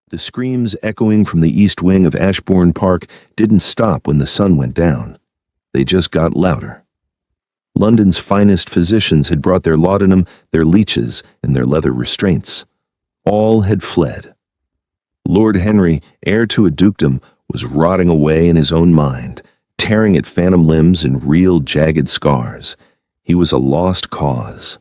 The screams echoing from the east wing of Ashbourne Park didn't stop when the sun went down. They just got louder. London's finest physicians had brought their laudanum, their leeches, and their leather restraints. All had fled. Lord Henry, heir to a dukedom, was rotting away in his own mind, tearing at phantom limbs and real jagged scars. He was a lost cause.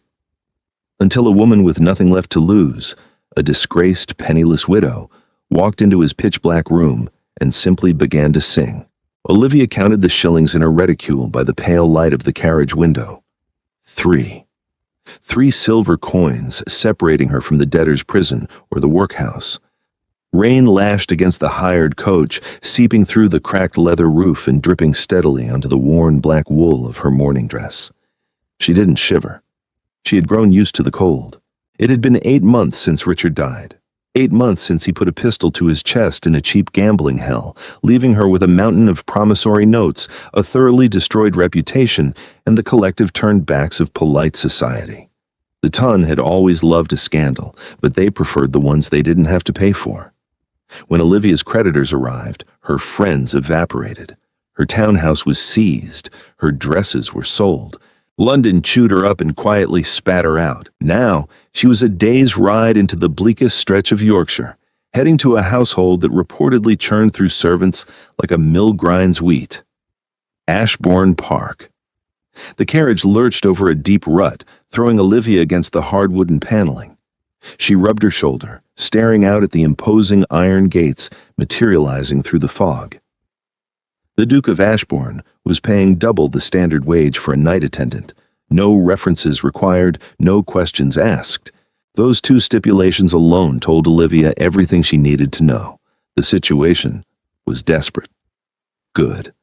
Until a woman with nothing left to lose, a disgraced, penniless widow, walked into his pitch-black room and simply began to sing. Olivia counted the shillings in her reticule by the pale light of the carriage window. 3. 3 silver coins separating her from the debtor's prison or the workhouse. Rain lashed against the hired coach, seeping through the cracked leather roof and dripping steadily onto the worn black wool of her morning dress. She didn't shiver. She had grown used to the cold. It had been 8 months since Richard died. 8 months since he put a pistol to his chest in a cheap gambling hell, leaving her with a mountain of promissory notes, a thoroughly destroyed reputation, and the collective turned backs of polite society. The Ton had always loved a scandal, but they preferred the ones they didn't have to pay for. When Olivia's creditors arrived, her friends evaporated. Her townhouse was seized. Her dresses were sold. London chewed her up and quietly spat her out. Now, she was a day's ride into the bleakest stretch of Yorkshire, heading to a household that reportedly churned through servants like a mill grinds wheat. Ashbourne Park. The carriage lurched over a deep rut, throwing Olivia against the hard wooden paneling. She rubbed her shoulder, staring out at the imposing iron gates materializing through the fog. The Duke of Ashbourne was paying double the standard wage for a night attendant. No references required, no questions asked. Those 2 stipulations alone told Olivia everything she needed to know. The situation was desperate. Good.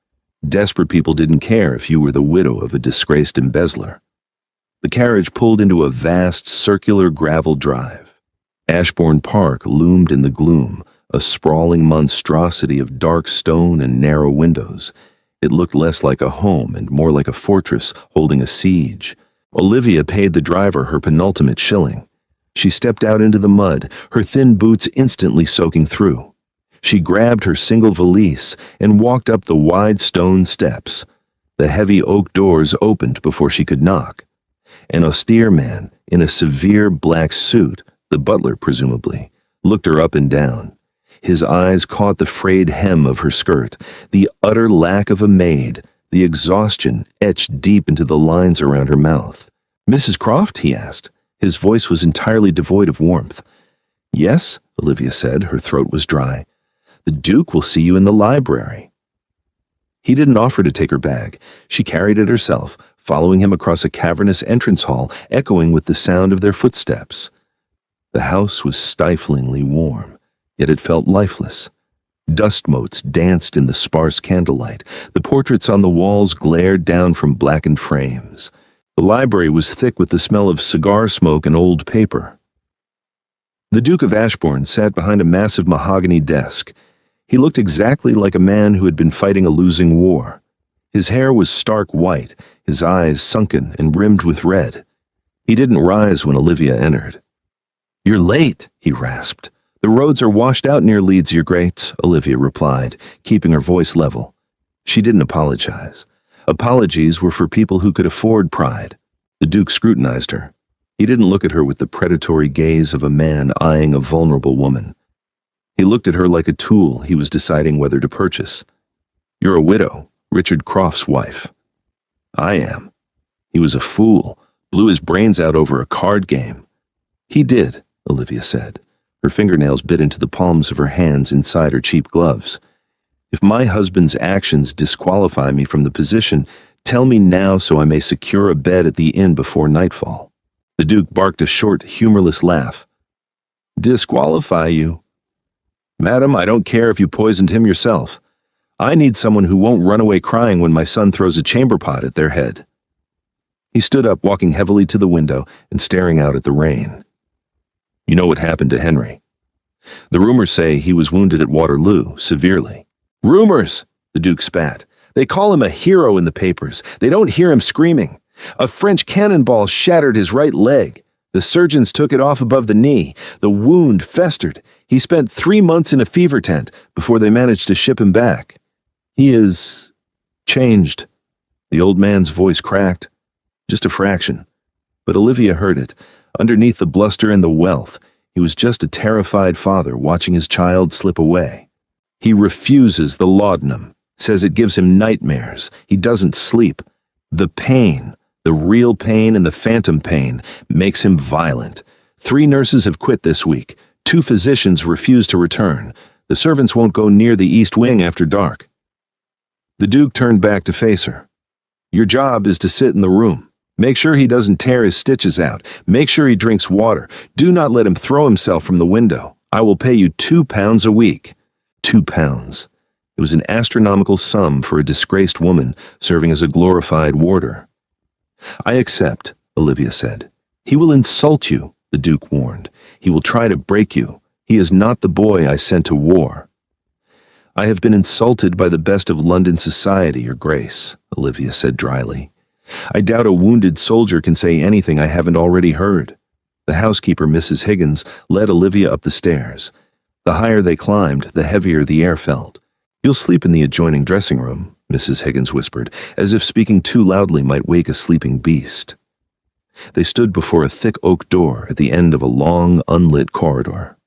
Desperate people didn't care if you were the widow of a disgraced embezzler. The carriage pulled into a vast circular gravel drive. Ashbourne Park loomed in the gloom, a sprawling monstrosity of dark stone and narrow windows. It looked less like a home and more like a fortress holding a siege. Olivia paid the driver her penultimate shilling. She stepped out into the mud, her thin boots instantly soaking through. She grabbed her single valise and walked up the wide stone steps. The heavy oak doors opened before she could knock. An austere man in a severe black suit, the butler presumably, looked her up and down. His eyes caught the frayed hem of her skirt, the utter lack of a maid, the exhaustion etched deep into the lines around her mouth. "Mrs. Croft?" he asked. His voice was entirely devoid of warmth. "Yes," Olivia said, her throat was dry. "The Duke will see you in the library." He didn't offer to take her bag. She carried it herself, following him across a cavernous entrance hall, echoing with the sound of their footsteps. The house was stiflingly warm, yet it felt lifeless. Dust motes danced in the sparse candlelight. The portraits on the walls glared down from blackened frames. The library was thick with the smell of cigar smoke and old paper. The Duke of Ashbourne sat behind a massive mahogany desk. He looked exactly like a man who had been fighting a losing war. His hair was stark white, his eyes sunken and rimmed with red. He didn't rise when Olivia entered. "You're late," he rasped. "The roads are washed out near Leeds, Your Grace," Olivia replied, keeping her voice level. She didn't apologize. Apologies were for people who could afford pride. The Duke scrutinized her. He didn't look at her with the predatory gaze of a man eyeing a vulnerable woman. He looked at her like a tool he was deciding whether to purchase. "You're a widow, Richard Croft's wife." "I am." He was a fool, blew his brains out over a card game. "He did," Olivia said. Her fingernails bit into the palms of her hands inside her cheap gloves. "If my husband's actions disqualify me from the position, tell me now so I may secure a bed at the inn before nightfall." The Duke barked a short, humorless laugh. "Disqualify you? Madam, I don't care if you poisoned him yourself. I need someone who won't run away crying when my son throws a chamber pot at their head." He stood up, walking heavily to the window and staring out at the rain. "You know what happened to Henry? The rumors say he was wounded at Waterloo, severely." "Rumors!" the Duke spat. "They call him a hero in the papers. They don't hear him screaming. A French cannonball shattered his right leg. The surgeons took it off above the knee. The wound festered. He spent 3 months in a fever tent before they managed to ship him back. He is changed. The old man's voice cracked. Just a fraction. But Olivia heard it. Underneath the bluster and the wealth, he was just a terrified father watching his child slip away. He refuses the laudanum, says it gives him nightmares. He doesn't sleep. The pain, the real pain and the phantom pain, makes him violent. 3 nurses have quit this week. 2 physicians refuse to return. The servants won't go near the east wing after dark. The Duke turned back to face her. Your job is to sit in the room. Make sure he doesn't tear his stitches out. Make sure he drinks water. Do not let him throw himself from the window. I will pay you £2 a week. £2. It was an astronomical sum for a disgraced woman serving as a glorified warder. I accept, Olivia said. He will insult you, the Duke warned. He will try to break you. He is not the boy I sent to war. I have been insulted by the best of London society, Your Grace, Olivia said dryly. I doubt a wounded soldier can say anything I haven't already heard. The housekeeper, Mrs. Higgins, led Olivia up the stairs. The higher they climbed, the heavier the air felt. You'll sleep in the adjoining dressing room, Mrs. Higgins whispered, as if speaking too loudly might wake a sleeping beast. They stood before a thick oak door at the end of a long, unlit corridor.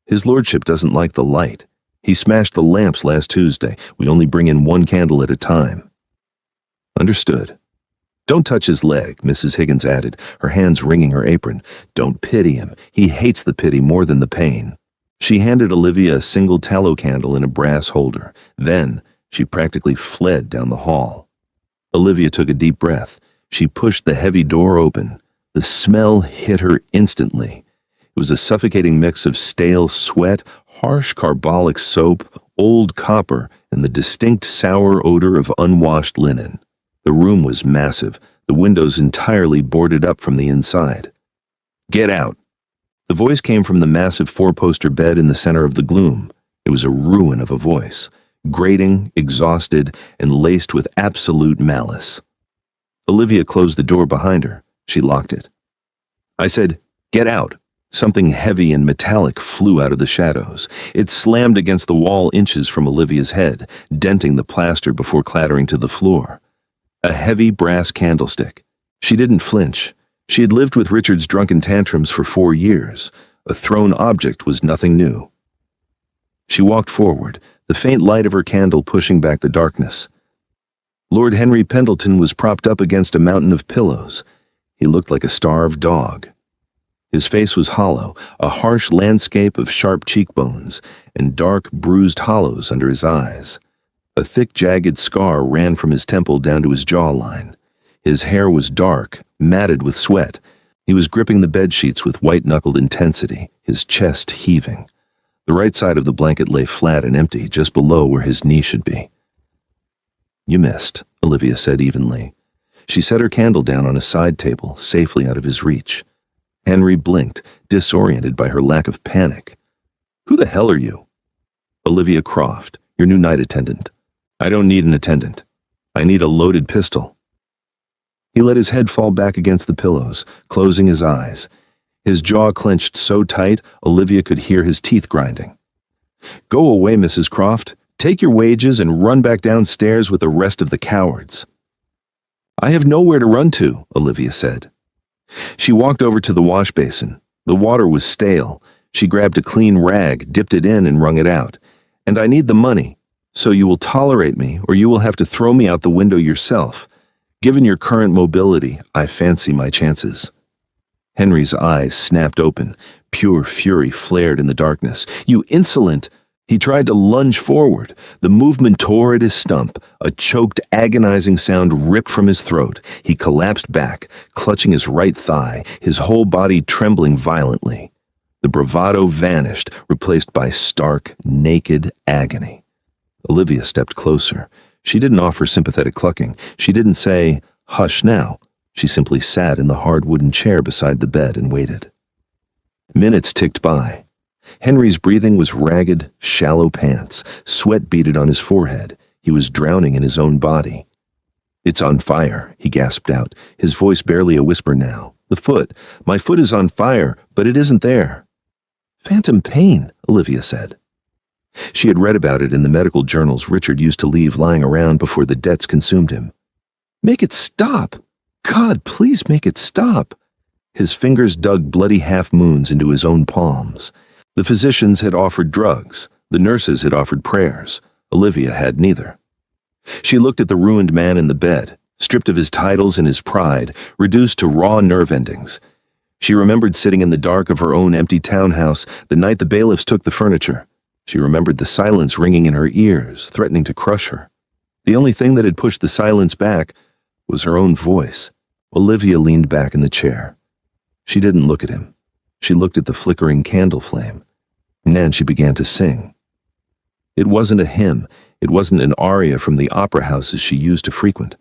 His lordship doesn't like the light. He smashed the lamps last Tuesday. We only bring in 1 candle at a time. Understood. Don't touch his leg, Mrs. Higgins added, her hands wringing her apron. Don't pity him. He hates the pity more than the pain. She handed Olivia a single tallow candle in a brass holder. Then she practically fled down the hall. Olivia took a deep breath. She pushed the heavy door open. The smell hit her instantly. It was a suffocating mix of stale sweat, harsh carbolic soap, old copper, and the distinct sour odor of unwashed linen. The room was massive, the windows entirely boarded up from the inside. Get out! The voice came from the massive 4-poster bed in the center of the gloom. It was a ruin of a voice, grating, exhausted, and laced with absolute malice. Olivia closed the door behind her. She locked it. I said, get out. Something heavy and metallic flew out of the shadows. It slammed against the wall inches from Olivia's head, denting the plaster before clattering to the floor. A heavy brass candlestick. She didn't flinch. She had lived with Richard's drunken tantrums for 4 years. A thrown object was nothing new. She walked forward, the faint light of her candle pushing back the darkness. Lord Henry Pendleton was propped up against a mountain of pillows. He looked like a starved dog. His face was hollow, a harsh landscape of sharp cheekbones, and dark, bruised hollows under his eyes. A thick, jagged scar ran from his temple down to his jawline. His hair was dark, matted with sweat. He was gripping the bedsheets with white-knuckled intensity, his chest heaving. The right side of the blanket lay flat and empty, just below where his knee should be. You missed, Olivia said evenly. She set her candle down on a side table, safely out of his reach. Henry blinked, disoriented by her lack of panic. Who the hell are you? Olivia Croft, your new night attendant. I don't need an attendant. I need a loaded pistol. He let his head fall back against the pillows, closing his eyes. His jaw clenched so tight, Olivia could hear his teeth grinding. Go away, Mrs. Croft. Take your wages and run back downstairs with the rest of the cowards. I have nowhere to run to, Olivia said. She walked over to the wash basin. The water was stale. She grabbed a clean rag, dipped it in, and wrung it out. And I need the money. So you will tolerate me, or you will have to throw me out the window yourself. Given your current mobility, I fancy my chances. Henry's eyes snapped open. Pure fury flared in the darkness. You insolent! He tried to lunge forward. The movement tore at his stump. A choked, agonizing sound ripped from his throat. He collapsed back, clutching his right thigh, his whole body trembling violently. The bravado vanished, replaced by stark, naked agony. Olivia stepped closer. She didn't offer sympathetic clucking. She didn't say, hush now. She simply sat in the hard wooden chair beside the bed and waited. Minutes ticked by. Henry's breathing was ragged, shallow pants. Sweat beaded on his forehead. He was drowning in his own body. "It's on fire," he gasped out, his voice barely a whisper now. "The foot. My foot is on fire, but it isn't there." "Phantom pain," Olivia said. She had read about it in the medical journals Richard used to leave lying around before the debts consumed him. "Make it stop! God, please make it stop!" His fingers dug bloody half-moons into his own palms. The physicians had offered drugs. The nurses had offered prayers. Olivia had neither. She looked at the ruined man in the bed, stripped of his titles and his pride, reduced to raw nerve endings. She remembered sitting in the dark of her own empty townhouse the night the bailiffs took the furniture. She remembered the silence ringing in her ears, threatening to crush her. The only thing that had pushed the silence back was her own voice. Olivia leaned back in the chair. She didn't look at him. She looked at the flickering candle flame. And then she began to sing. It wasn't a hymn. It wasn't an aria from the opera houses she used to frequent.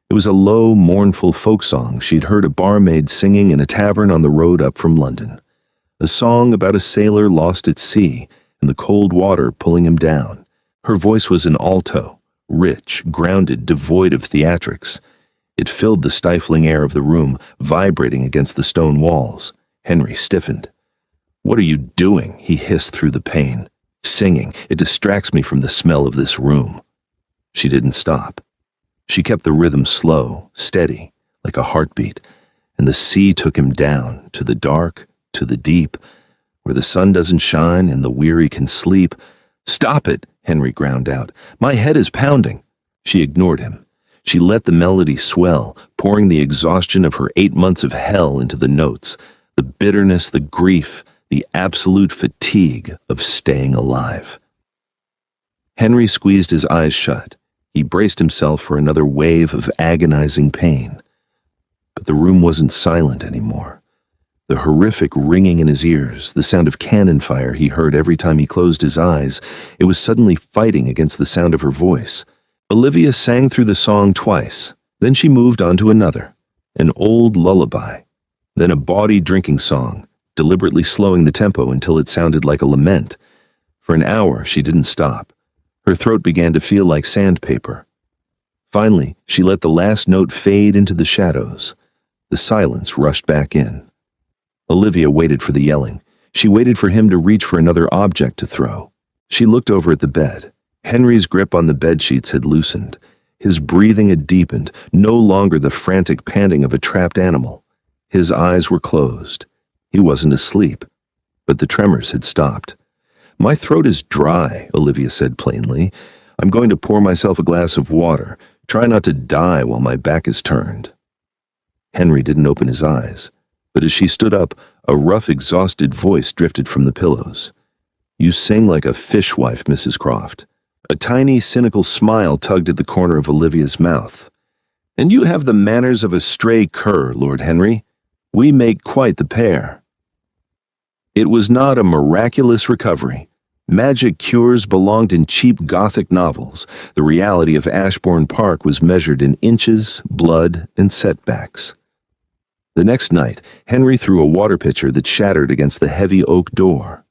It was a low, mournful folk song she'd heard a barmaid singing in a tavern on the road up from London. A song about a sailor lost at sea and the cold water pulling him down. Her voice was an alto, rich, grounded, devoid of theatrics. It filled the stifling air of the room, vibrating against the stone walls. Henry stiffened. "What are you doing?" he hissed through the pain. "Singing. It distracts me from the smell of this room." She didn't stop. She kept the rhythm slow, steady, like a heartbeat, and the sea took him down, to the dark, to the deep, where the sun doesn't shine and the weary can sleep. "Stop it," Henry ground out. "My head is pounding." She ignored him. She let the melody swell, pouring the exhaustion of her 8 months of hell into the notes, the bitterness, the grief, the absolute fatigue of staying alive. Henry squeezed his eyes shut. He braced himself for another wave of agonizing pain. But the room wasn't silent anymore. The horrific ringing in his ears, the sound of cannon fire he heard every time he closed his eyes, it was suddenly fighting against the sound of her voice. Olivia sang through the song twice. Then she moved on to another, an old lullaby. Then a bawdy drinking song, deliberately slowing the tempo until it sounded like a lament. For an hour, she didn't stop. Her throat began to feel like sandpaper. Finally, she let the last note fade into the shadows. The silence rushed back in. Olivia waited for the yelling. She waited for him to reach for another object to throw. She looked over at the bed. Henry's grip on the bedsheets had loosened. His breathing had deepened, no longer the frantic panting of a trapped animal. His eyes were closed. He wasn't asleep, but the tremors had stopped. "My throat is dry," Olivia said plainly. "I'm going to pour myself a glass of water. Try not to die while my back is turned." Henry didn't open his eyes, but as she stood up, a rough, exhausted voice drifted from the pillows. "You sing like a fishwife, Mrs. Croft." A tiny, cynical smile tugged at the corner of Olivia's mouth. "And you have the manners of a stray cur, Lord Henry. We make quite the pair." It was not a miraculous recovery. Magic cures belonged in cheap Gothic novels. The reality of Ashbourne Park was measured in inches, blood, and setbacks. The next night, Henry threw a water pitcher that shattered against the heavy oak door.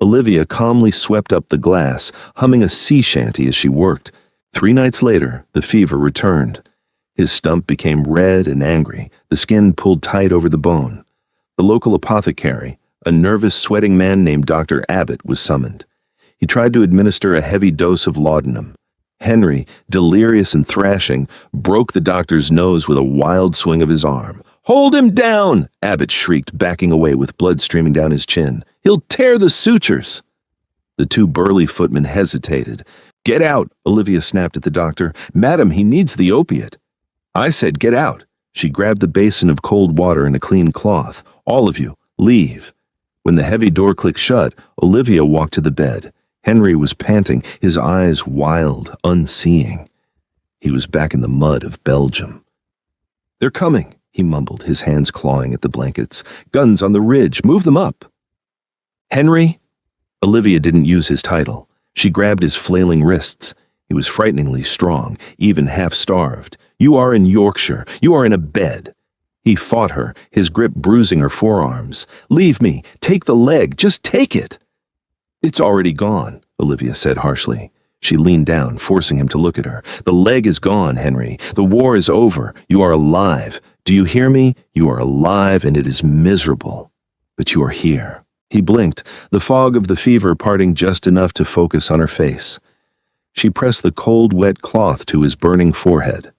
Olivia calmly swept up the glass, humming a sea shanty as she worked. 3 nights later, the fever returned. His stump became red and angry, the skin pulled tight over the bone. The local apothecary, a nervous, sweating man named Dr. Abbott, was summoned. He tried to administer a heavy dose of laudanum. Henry, delirious and thrashing, broke the doctor's nose with a wild swing of his arm. "Hold him down!" Abbott shrieked, backing away with blood streaming down his chin. "He'll tear the sutures!" The 2 burly footmen hesitated. "Get out!" Olivia snapped at the doctor. "Madam, he needs the opiate." "I said get out." She grabbed the basin of cold water and a clean cloth. "All of you, leave." When the heavy door clicked shut, Olivia walked to the bed. Henry was panting, his eyes wild, unseeing. He was back in the mud of Belgium. "They're coming," he mumbled, his hands clawing at the blankets. "Guns on the ridge, move them up." "Henry?" Olivia didn't use his title. She grabbed his flailing wrists. He was frighteningly strong, even half-starved. "You are in Yorkshire. You are in a bed." He fought her, his grip bruising her forearms. "Leave me. Take the leg. Just take it." "It's already gone," Olivia said harshly. She leaned down, forcing him to look at her. "The leg is gone, Henry. The war is over. You are alive. Do you hear me? You are alive, and it is miserable. But you are here." He blinked, the fog of the fever parting just enough to focus on her face. She pressed the cold, wet cloth to his burning forehead,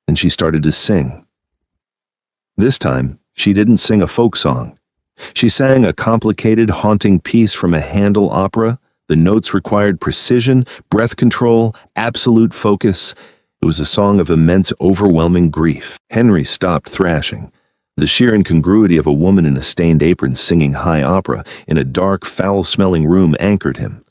and she started to sing. This time, she didn't sing a folk song. She sang a complicated, haunting piece from a Handel opera. The notes required precision, breath control, absolute focus. It was a song of immense, overwhelming grief. Henry stopped thrashing. The sheer incongruity of a woman in a stained apron singing high opera in a dark, foul-smelling room anchored him.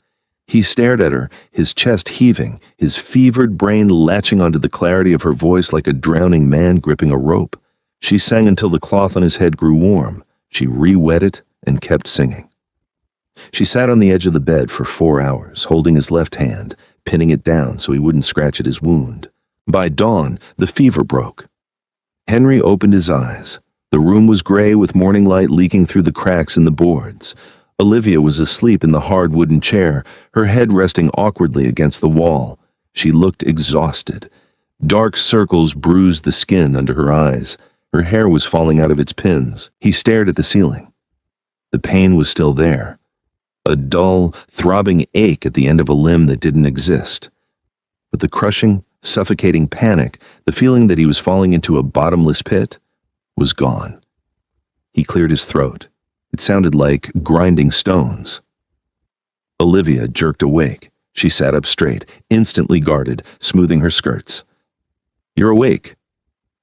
He stared at her, his chest heaving, his fevered brain latching onto the clarity of her voice like a drowning man gripping a rope. She sang until the cloth on his head grew warm. She re-wet it and kept singing. She sat on the edge of the bed for 4 hours, holding his left hand, pinning it down so he wouldn't scratch at his wound. By dawn, the fever broke. Henry opened his eyes. The room was gray with morning light leaking through the cracks in the boards. Olivia was asleep in the hard wooden chair, her head resting awkwardly against the wall. She looked exhausted. Dark circles bruised the skin under her eyes. Her hair was falling out of its pins. He stared at the ceiling. The pain was still there. A dull, throbbing ache at the end of a limb that didn't exist. But the crushing, suffocating panic, the feeling that he was falling into a bottomless pit, was gone. He cleared his throat. It sounded like grinding stones. Olivia jerked awake. She sat up straight, instantly guarded, smoothing her skirts. "You're awake."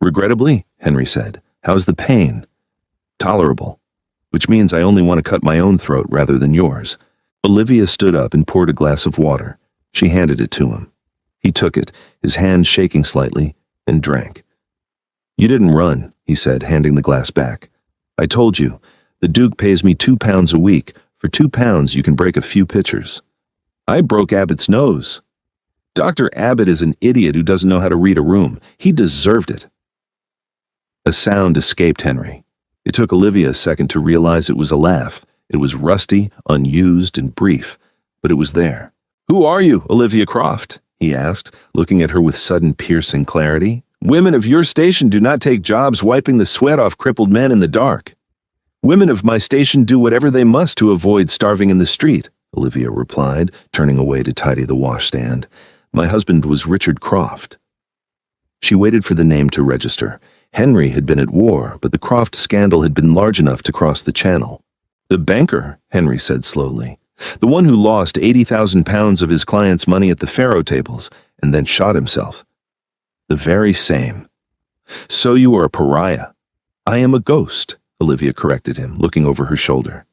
"Regrettably," Henry said. "How's the pain?" "Tolerable. Which means I only want to cut my own throat rather than yours." Olivia stood up and poured a glass of water. She handed it to him. He took it, his hand shaking slightly, and drank. "You didn't run," he said, handing the glass back. "I told you, the Duke pays me £2 a week. For £2 you can break a few pitchers." "I broke Abbott's nose." "Dr. Abbott is an idiot who doesn't know how to read a room. He deserved it." A sound escaped Henry. It took Olivia a second to realize it was a laugh. It was rusty, unused, and brief, but it was there. "Who are you, Olivia Croft?" he asked, looking at her with sudden piercing clarity. "Women of your station do not take jobs wiping the sweat off crippled men in the dark." "Women of my station do whatever they must to avoid starving in the street," Olivia replied, turning away to tidy the washstand. "My husband was Richard Croft." She waited for the name to register. Henry had been at war, but the Croft scandal had been large enough to cross the channel. "The banker," Henry said slowly. "The one who lost £80,000 of his client's money at the faro tables and then shot himself." "The very same." "So you are a pariah." "I am a ghost," Olivia corrected him, looking over her shoulder.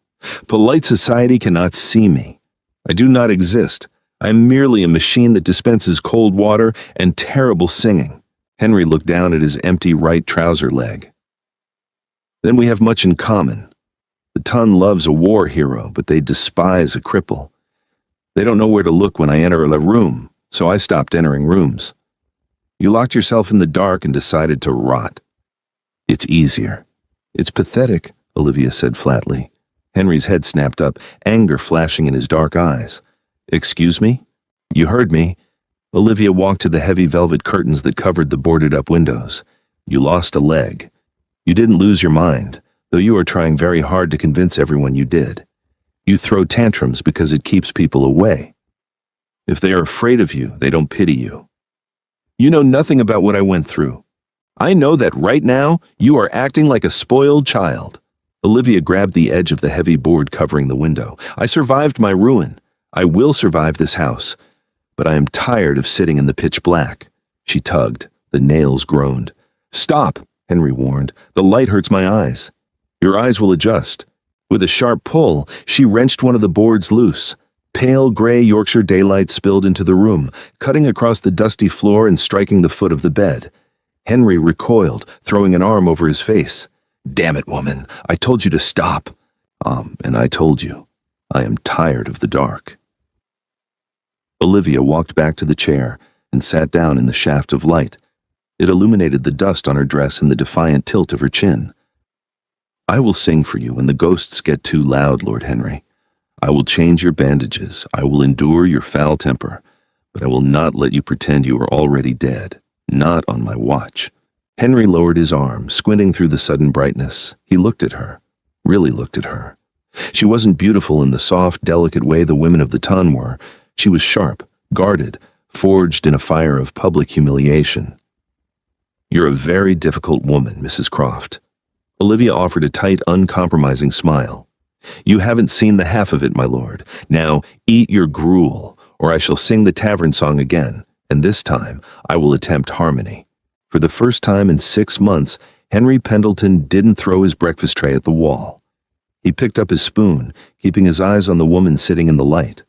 "Polite society cannot see me. I do not exist. I am merely a machine that dispenses cold water and terrible singing." Henry looked down at his empty right trouser leg. "Then we have much in common. The ton loves a war hero, but they despise a cripple. They don't know where to look when I enter a room, so I stopped entering rooms. You locked yourself in the dark and decided to rot. It's easier." "It's pathetic," Olivia said flatly. Henry's head snapped up, anger flashing in his dark eyes. "Excuse me?" "You heard me." Olivia walked to the heavy velvet curtains that covered the boarded-up windows. "You lost a leg. You didn't lose your mind, though you are trying very hard to convince everyone you did. You throw tantrums because it keeps people away. If they are afraid of you, they don't pity you. You know nothing about what I went through. I know that right now you are acting like a spoiled child." Olivia grabbed the edge of the heavy board covering the window. "I survived my ruin. I will survive this house. But I am tired of sitting in the pitch black." She tugged. The nails groaned. "Stop," Henry warned. "The light hurts my eyes." "Your eyes will adjust." With a sharp pull, she wrenched one of the boards loose. Pale gray Yorkshire daylight spilled into the room, cutting across the dusty floor and striking the foot of the bed. Henry recoiled, throwing an arm over his face. "Damn it, woman. I told you to stop." And I told you. I am tired of the dark." Olivia walked back to the chair and sat down in the shaft of light. It illuminated the dust on her dress and the defiant tilt of her chin. "I will sing for you when the ghosts get too loud, Lord Henry. I will change your bandages. I will endure your foul temper. but I will not let you pretend you are already dead. Not on my watch." Henry lowered his arm, squinting through the sudden brightness. He looked at her, really looked at her. She wasn't beautiful in the soft, delicate way the women of the ton were. She was sharp, guarded, forged in a fire of public humiliation. "You're a very difficult woman, Mrs. Croft." Olivia offered a tight, uncompromising smile. "You haven't seen the half of it, my lord. Now, eat your gruel, or I shall sing the tavern song again, and this time I will attempt harmony." For the first time in 6 months, Henry Pendleton didn't throw his breakfast tray at the wall. He picked up his spoon, keeping his eyes on the woman sitting in the light.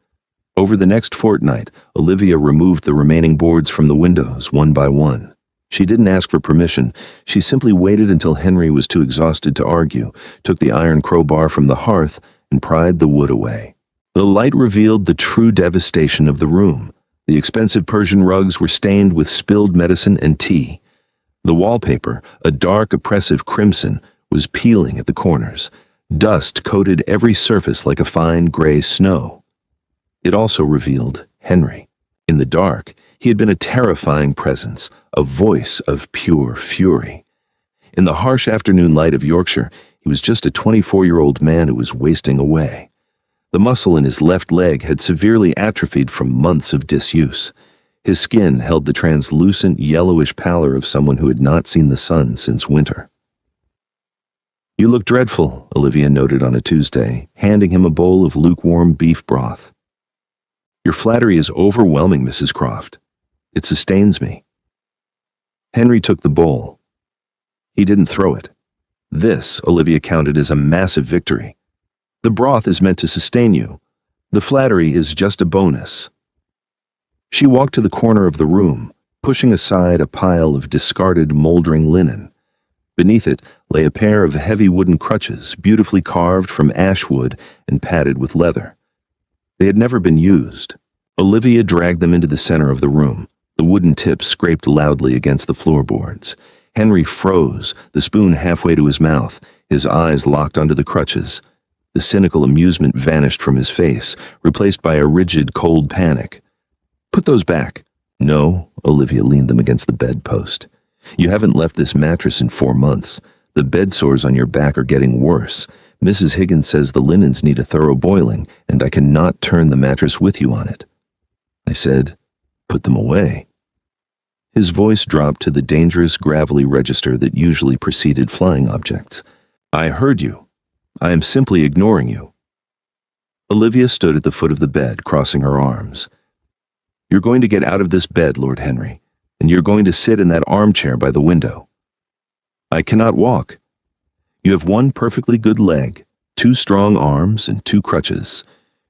Over the next fortnight, Olivia removed the remaining boards from the windows, one by one. She didn't ask for permission. She simply waited until Henry was too exhausted to argue, took the iron crowbar from the hearth, and pried the wood away. The light revealed the true devastation of the room. The expensive Persian rugs were stained with spilled medicine and tea. The wallpaper, a dark, oppressive crimson, was peeling at the corners. Dust coated every surface like a fine gray snow. It also revealed Henry. In the dark, he had been a terrifying presence, a voice of pure fury. In the harsh afternoon light of Yorkshire, he was just a 24-year-old man who was wasting away. The muscle in his left leg had severely atrophied from months of disuse. His skin held the translucent, yellowish pallor of someone who had not seen the sun since winter. "You look dreadful," Olivia noted on a Tuesday, handing him a bowl of lukewarm beef broth. "Your flattery is overwhelming, Mrs. Croft. It sustains me." Henry took the bowl. He didn't throw it. This, Olivia counted as a massive victory. The broth is meant to sustain you. The flattery is just a bonus. She walked to the corner of the room, pushing aside a pile of discarded, moldering linen. Beneath it lay a pair of heavy wooden crutches, beautifully carved from ash wood and padded with leather. They had never been used. Olivia dragged them into the center of the room. The wooden tips scraped loudly against the floorboards. Henry froze, the spoon halfway to his mouth, his eyes locked onto the crutches. The cynical amusement vanished from his face, replaced by a rigid, cold panic. "Put those back." "No," Olivia leaned them against the bedpost. "You haven't left this mattress in 4 months. The bed sores on your back are getting worse. Mrs. Higgins says the linens need a thorough boiling, and I cannot turn the mattress with you on it." I said, "Put them away." His voice dropped to the dangerous, gravelly register that usually preceded flying objects. "I heard you. I am simply ignoring you." Olivia stood at the foot of the bed, crossing her arms. "You're going to get out of this bed, Lord Henry, and you're going to sit in that armchair by the window." "I cannot walk." "You have one perfectly good leg, 2 strong arms, and 2 crutches.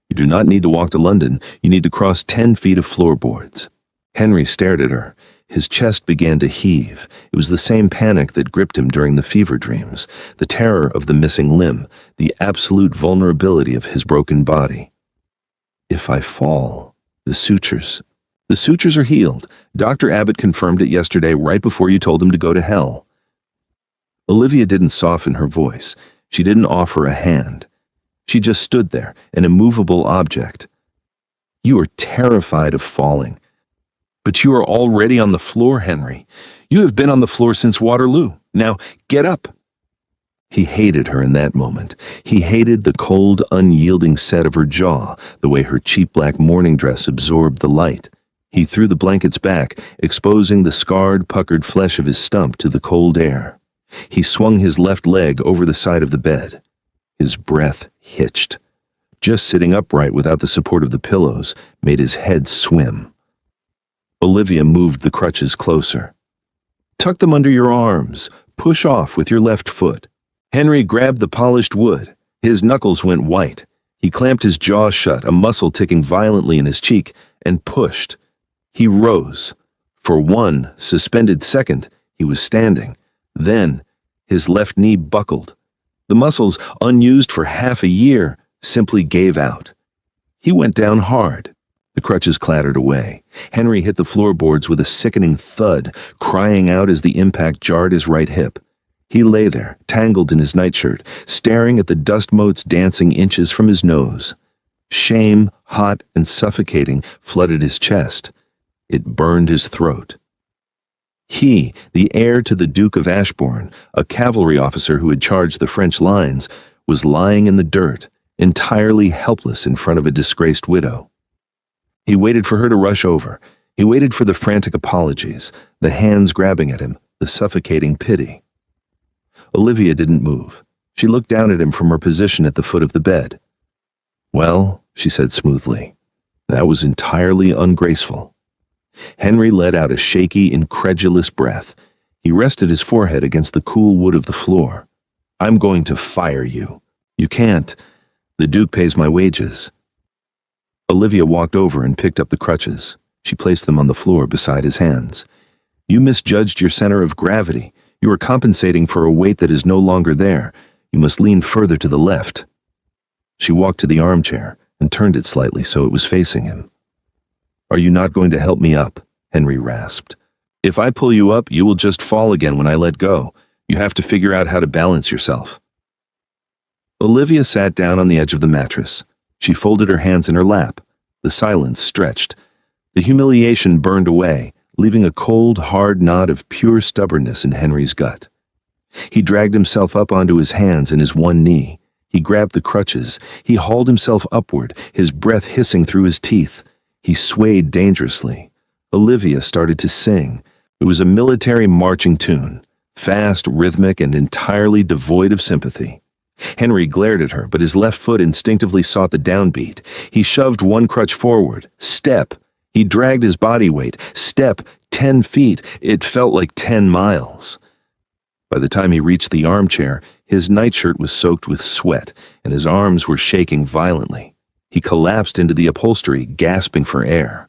You do not need to walk to London. You need to cross 10 feet of floorboards." Henry stared at her. His chest began to heave. It was the same panic that gripped him during the fever dreams, the terror of the missing limb, the absolute vulnerability of his broken body. "If I fall, the sutures are healed. Dr. Abbott confirmed it yesterday right before you told him to go to hell." Olivia didn't soften her voice. She didn't offer a hand. She just stood there, an immovable object. "You are terrified of falling. But you are already on the floor, Henry. You have been on the floor since Waterloo. Now, get up." He hated her in that moment. He hated the cold, unyielding set of her jaw, the way her cheap black morning dress absorbed the light. He threw the blankets back, exposing the scarred, puckered flesh of his stump to the cold air. He swung his left leg over the side of the bed. His breath hitched. Just sitting upright without the support of the pillows made his head swim. Olivia moved the crutches closer. "Tuck them under your arms. Push off with your left foot." Henry grabbed the polished wood. His knuckles went white. He clamped his jaw shut, a muscle ticking violently in his cheek, and pushed. He rose. For one suspended second, he was standing. Then, his left knee buckled. The muscles, unused for half a year, simply gave out. He went down hard. The crutches clattered away. Henry hit the floorboards with a sickening thud, crying out as the impact jarred his right hip. He lay there, tangled in his nightshirt, staring at the dust motes dancing inches from his nose. Shame, hot and suffocating, flooded his chest. It burned his throat. He, the heir to the Duke of Ashbourne, a cavalry officer who had charged the French lines, was lying in the dirt, entirely helpless in front of a disgraced widow. He waited for her to rush over. He waited for the frantic apologies, the hands grabbing at him, the suffocating pity. Olivia didn't move. She looked down at him from her position at the foot of the bed. "Well," she said smoothly, "that was entirely ungraceful." Henry let out a shaky, incredulous breath. He rested his forehead against the cool wood of the floor. "I'm going to fire you. You can't. The Duke pays my wages." Olivia walked over and picked up the crutches. She placed them on the floor beside his hands. "You misjudged your center of gravity. You are compensating for a weight that is no longer there. You must lean further to the left." She walked to the armchair and turned it slightly so it was facing him. "Are you not going to help me up?" Henry rasped. "If I pull you up, you will just fall again when I let go. You have to figure out how to balance yourself." Olivia sat down on the edge of the mattress. She folded her hands in her lap. The silence stretched. The humiliation burned away, leaving a cold, hard knot of pure stubbornness in Henry's gut. He dragged himself up onto his hands and his one knee. He grabbed the crutches. He hauled himself upward, his breath hissing through his teeth. He swayed dangerously. Olivia started to sing. It was a military marching tune, fast, rhythmic, and entirely devoid of sympathy. Henry glared at her, but his left foot instinctively sought the downbeat. He shoved one crutch forward. Step. He dragged his body weight. Step. 10 feet. It felt like 10 miles. By the time he reached the armchair, his nightshirt was soaked with sweat, and his arms were shaking violently. He collapsed into the upholstery, gasping for air.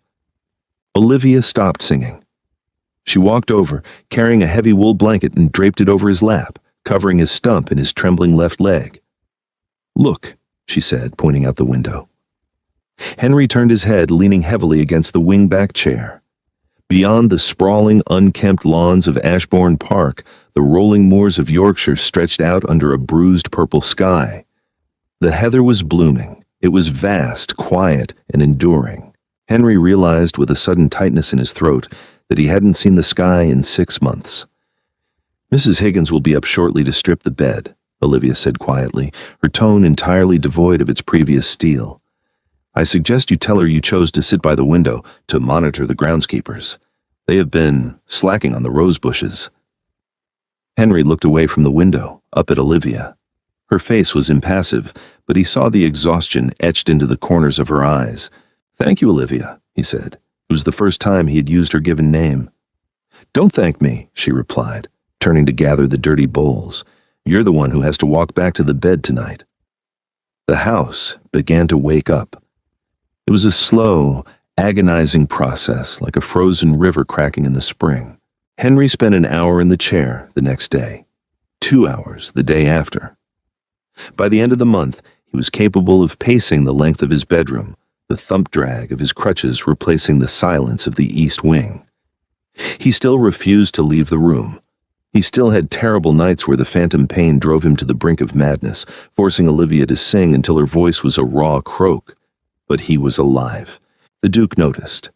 Olivia stopped singing. She walked over, carrying a heavy wool blanket, and draped it over his lap, covering his stump and his trembling left leg. "Look," she said, pointing out the window. Henry turned his head, leaning heavily against the wing-back chair. Beyond the sprawling, unkempt lawns of Ashbourne Park, the rolling moors of Yorkshire stretched out under a bruised purple sky. The heather was blooming. It was vast, quiet, and enduring. Henry realized with a sudden tightness in his throat that he hadn't seen the sky in 6 months. "Mrs. Higgins will be up shortly to strip the bed," Olivia said quietly, her tone entirely devoid of its previous steel. "I suggest you tell her you chose to sit by the window to monitor the groundskeepers. They have been slacking on the rose bushes." Henry looked away from the window, up at Olivia. Her face was impassive, but he saw the exhaustion etched into the corners of her eyes. "Thank you, Olivia," he said. It was the first time he had used her given name. "Don't thank me," she replied, turning to gather the dirty bowls. "You're the one who has to walk back to the bed tonight." The house began to wake up. It was a slow, agonizing process, like a frozen river cracking in the spring. Henry spent an hour in the chair the next day, 2 hours the day after. By the end of the month, he was capable of pacing the length of his bedroom, the thump drag of his crutches replacing the silence of the east wing. He still refused to leave the room. He still had terrible nights where the phantom pain drove him to the brink of madness, forcing Olivia to sing until her voice was a raw croak. But he was alive. The Duke noticed.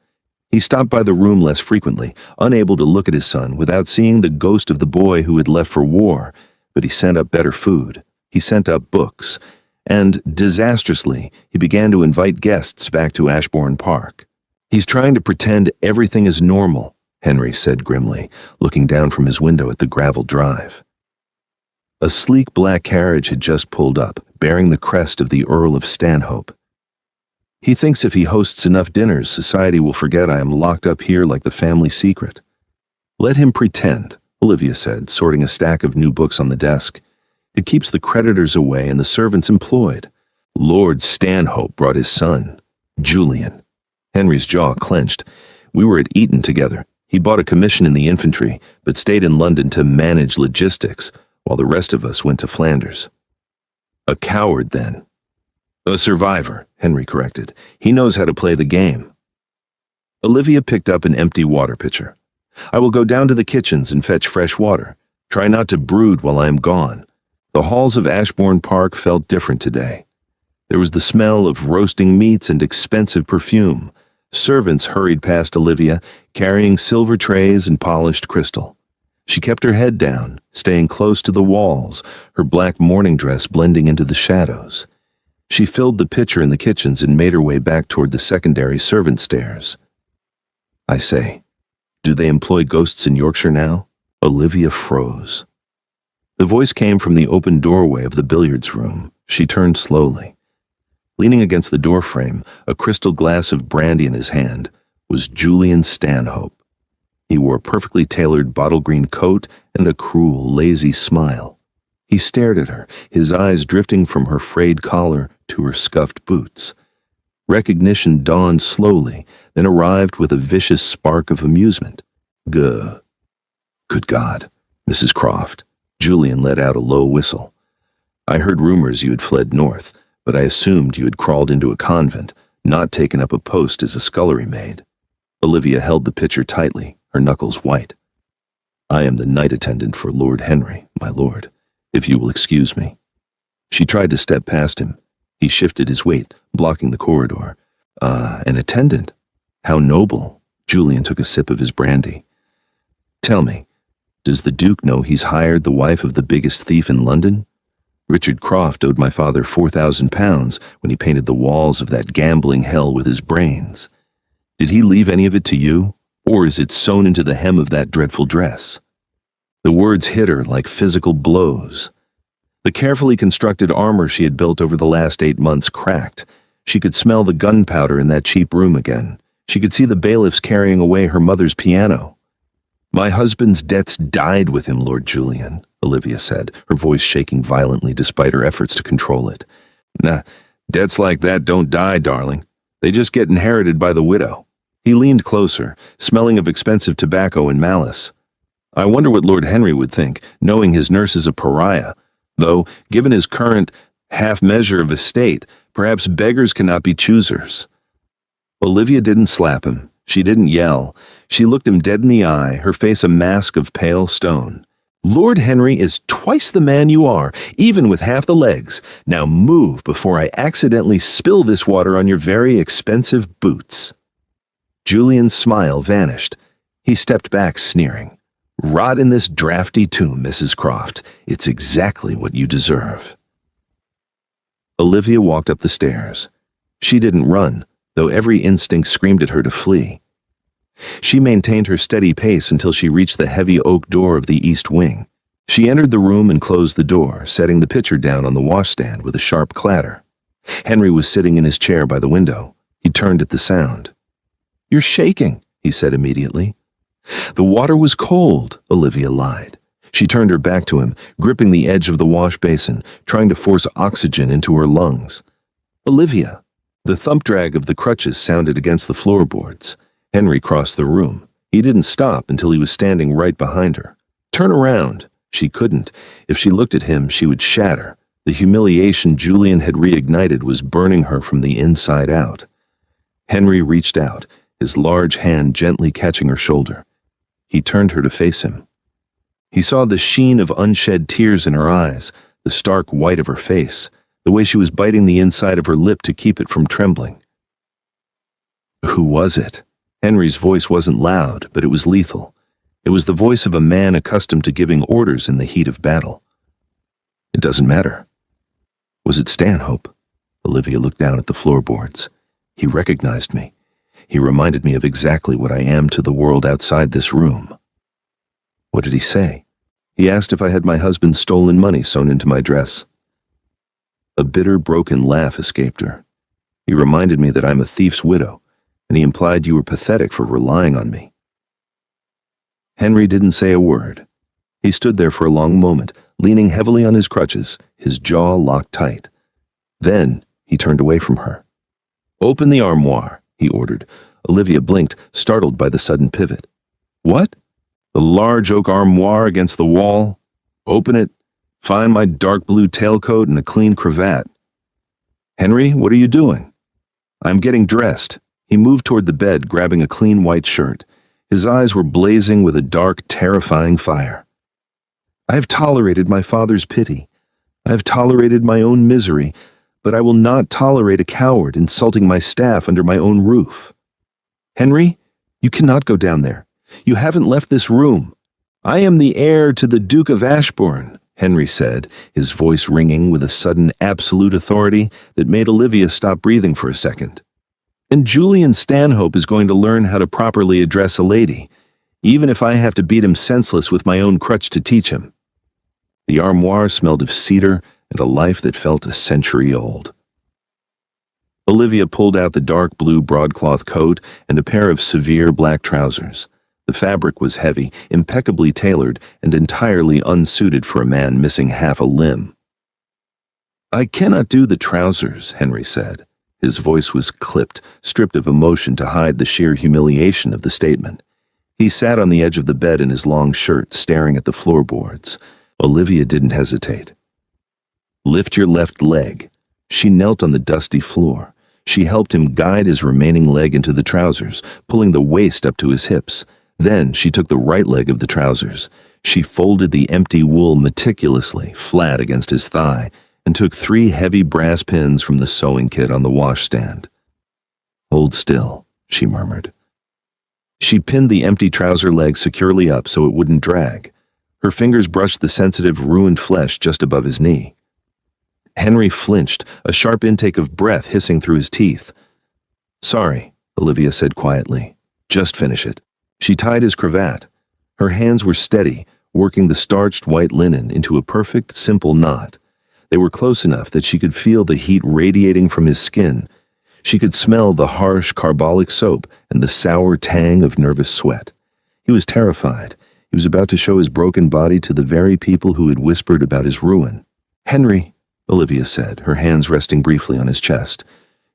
He stopped by the room less frequently, unable to look at his son without seeing the ghost of the boy who had left for war, but he sent up better food. He sent up books. And, disastrously, he began to invite guests back to Ashbourne Park. "He's trying to pretend everything is normal," Henry said grimly, looking down from his window at the gravel drive. A sleek black carriage had just pulled up, bearing the crest of the Earl of Stanhope. "He thinks if he hosts enough dinners, society will forget I am locked up here like the family secret." "Let him pretend," Olivia said, sorting a stack of new books on the desk. "It keeps the creditors away and the servants employed. Lord Stanhope brought his son, Julian." Henry's jaw clenched. "We were at Eton together. He bought a commission in the infantry, but stayed in London to manage logistics, while the rest of us went to Flanders." "A coward, then." "A survivor," Henry corrected. "He knows how to play the game." Olivia picked up an empty water pitcher. "I will go down to the kitchens and fetch fresh water. Try not to brood while I am gone." The halls of Ashbourne Park felt different today. There was the smell of roasting meats and expensive perfume, Servants hurried past Olivia, carrying silver trays and polished crystal. She kept her head down, staying close to the walls, her black mourning dress blending into the shadows. She filled the pitcher in the kitchens and made her way back toward the secondary servant stairs. I say, do they employ ghosts in Yorkshire now? Olivia froze. The voice came from the open doorway of the billiards room. She turned slowly. Leaning against the doorframe, a crystal glass of brandy in his hand, was Julian Stanhope. He wore a perfectly tailored bottle green coat and a cruel, lazy smile. He stared at her, his eyes drifting from her frayed collar to her scuffed boots. Recognition dawned slowly, then arrived with a vicious spark of amusement. Good God, Mrs. Croft. Julian let out a low whistle. I heard rumors you had fled north, but I assumed you had crawled into a convent, not taken up a post as a scullery maid. Olivia held the pitcher tightly, her knuckles white. I am the night attendant for Lord Henry, my lord, if you will excuse me. She tried to step past him. He shifted his weight, blocking the corridor. An attendant? How noble. Julian took a sip of his brandy. Tell me, does the Duke know he's hired the wife of the biggest thief in London? Richard Croft owed my father £4,000 when he painted the walls of that gambling hell with his brains. Did he leave any of it to you, or is it sewn into the hem of that dreadful dress? The words hit her like physical blows. The carefully constructed armor she had built over the last 8 months cracked. She could smell the gunpowder in that cheap room again. She could see the bailiffs carrying away her mother's piano. My husband's debts died with him, Lord Julian, Olivia said, her voice shaking violently despite her efforts to control it. Nah, debts like that don't die, darling. They just get inherited by the widow. He leaned closer, smelling of expensive tobacco and malice. I wonder what Lord Henry would think, knowing his nurse is a pariah. Though, given his current half measure of estate, perhaps beggars cannot be choosers. Olivia didn't slap him. She didn't yell. She looked him dead in the eye, her face a mask of pale stone. Lord Henry is twice the man you are, even with half the legs. Now move before I accidentally spill this water on your very expensive boots. Julian's smile vanished. He stepped back, sneering. Rot in this drafty tomb, Mrs. Croft. It's exactly what you deserve. Olivia walked up the stairs. She didn't run, though every instinct screamed at her to flee. She maintained her steady pace until she reached the heavy oak door of the east wing. She entered the room and closed the door, setting the pitcher down on the washstand with a sharp clatter. Henry was sitting in his chair by the window. He turned at the sound. You're shaking, he said immediately. The water was cold, Olivia lied. She turned her back to him, gripping the edge of the wash basin, trying to force oxygen into her lungs. Olivia. The thump drag of the crutches sounded against the floorboards. Henry crossed the room. He didn't stop until he was standing right behind her. Turn around. She couldn't. If she looked at him, she would shatter. The humiliation Julian had reignited was burning her from the inside out. Henry reached out, his large hand gently catching her shoulder. He turned her to face him. He saw the sheen of unshed tears in her eyes, the stark white of her face, the way she was biting the inside of her lip to keep it from trembling. Who was it? Henry's voice wasn't loud, but it was lethal. It was the voice of a man accustomed to giving orders in the heat of battle. It doesn't matter. Was it Stanhope? Olivia looked down at the floorboards. He recognized me. He reminded me of exactly what I am to the world outside this room. What did he say? He asked if I had my husband's stolen money sewn into my dress. A bitter, broken laugh escaped her. He reminded me that I'm a thief's widow, and he implied you were pathetic for relying on me. Henry didn't say a word. He stood there for a long moment, leaning heavily on his crutches, his jaw locked tight. Then he turned away from her. Open the armoire, he ordered. Olivia blinked, startled by the sudden pivot. What? The large oak armoire against the wall? Open it. Find my dark blue tailcoat and a clean cravat. Henry, what are you doing? I'm getting dressed. He moved toward the bed, grabbing a clean white shirt. His eyes were blazing with a dark, terrifying fire. I have tolerated my father's pity. I have tolerated my own misery, but I will not tolerate a coward insulting my staff under my own roof. "Henry, you cannot go down there. You haven't left this room." "I am the heir to the Duke of Ashbourne," Henry said, his voice ringing with a sudden absolute authority that made Olivia stop breathing for a second. "And Julian Stanhope is going to learn how to properly address a lady, even if I have to beat him senseless with my own crutch to teach him." The armoire smelled of cedar and a life that felt a century old. Olivia pulled out the dark blue broadcloth coat and a pair of severe black trousers. The fabric was heavy, impeccably tailored, and entirely unsuited for a man missing half a limb. "I cannot do the trousers," Henry said. His voice was clipped, stripped of emotion to hide the sheer humiliation of the statement. He sat on the edge of the bed in his long shirt, staring at the floorboards. Olivia didn't hesitate. "Lift your left leg." She knelt on the dusty floor. She helped him guide his remaining leg into the trousers, pulling the waist up to his hips. Then she took the right leg of the trousers. She folded the empty wool meticulously, flat against his thigh, and took 3 heavy brass pins from the sewing kit on the washstand. "Hold still," she murmured. She pinned the empty trouser leg securely up so it wouldn't drag. Her fingers brushed the sensitive, ruined flesh just above his knee. Henry flinched, a sharp intake of breath hissing through his teeth. "Sorry," Olivia said quietly. "Just finish it." She tied his cravat. Her hands were steady, working the starched white linen into a perfect, simple knot. They were close enough that she could feel the heat radiating from his skin. She could smell the harsh, carbolic soap and the sour tang of nervous sweat. He was terrified. He was about to show his broken body to the very people who had whispered about his ruin. "Henry," Olivia said, her hands resting briefly on his chest,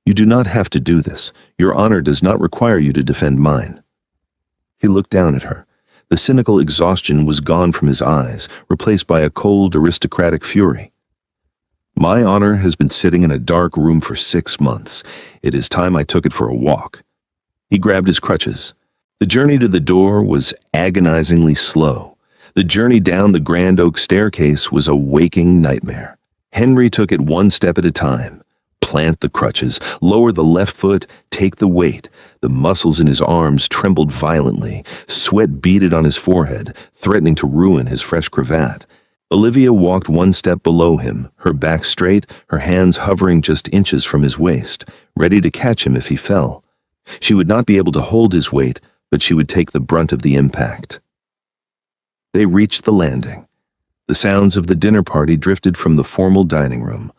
"you do not have to do this. Your honor does not require you to defend mine." He looked down at her. The cynical exhaustion was gone from his eyes, replaced by a cold, aristocratic fury. "My honor has been sitting in a dark room for 6 months. It is time I took it for a walk." He grabbed his crutches. The journey to the door was agonizingly slow. The journey down the grand oak staircase was a waking nightmare. Henry took it one step at a time. Plant the crutches, lower the left foot, take the weight. The muscles in his arms trembled violently. Sweat beaded on his forehead, threatening to ruin his fresh cravat. Olivia walked one step below him, her back straight, her hands hovering just inches from his waist, ready to catch him if he fell. She would not be able to hold his weight, but she would take the brunt of the impact. They reached the landing. The sounds of the dinner party drifted from the formal dining room.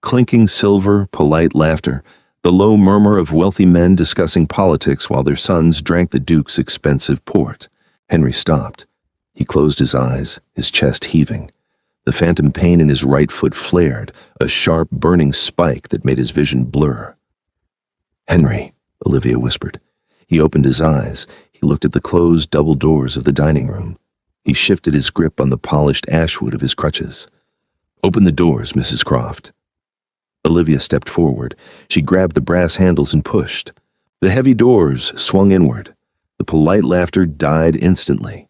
Clinking silver, polite laughter, the low murmur of wealthy men discussing politics while their sons drank the Duke's expensive port. Henry stopped. He closed his eyes, his chest heaving. The phantom pain in his right foot flared, a sharp, burning spike that made his vision blur. "Henry," Olivia whispered. He opened his eyes. He looked at the closed double doors of the dining room. He shifted his grip on the polished ashwood of his crutches. "Open the doors, Mrs. Croft." Olivia stepped forward. She grabbed the brass handles and pushed. The heavy doors swung inward. The polite laughter died instantly.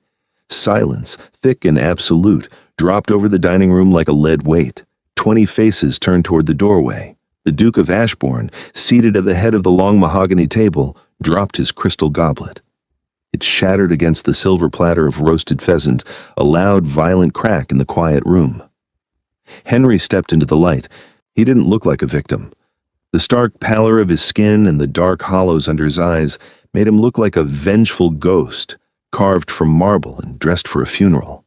Silence, thick and absolute, dropped over the dining room like a lead weight. 20 faces turned toward the doorway. The Duke of Ashbourne, seated at the head of the long mahogany table, dropped his crystal goblet. It shattered against the silver platter of roasted pheasant, a loud, violent crack in the quiet room. Henry stepped into the light. He didn't look like a victim. The stark pallor of his skin and the dark hollows under his eyes made him look like a vengeful ghost, carved from marble and dressed for a funeral.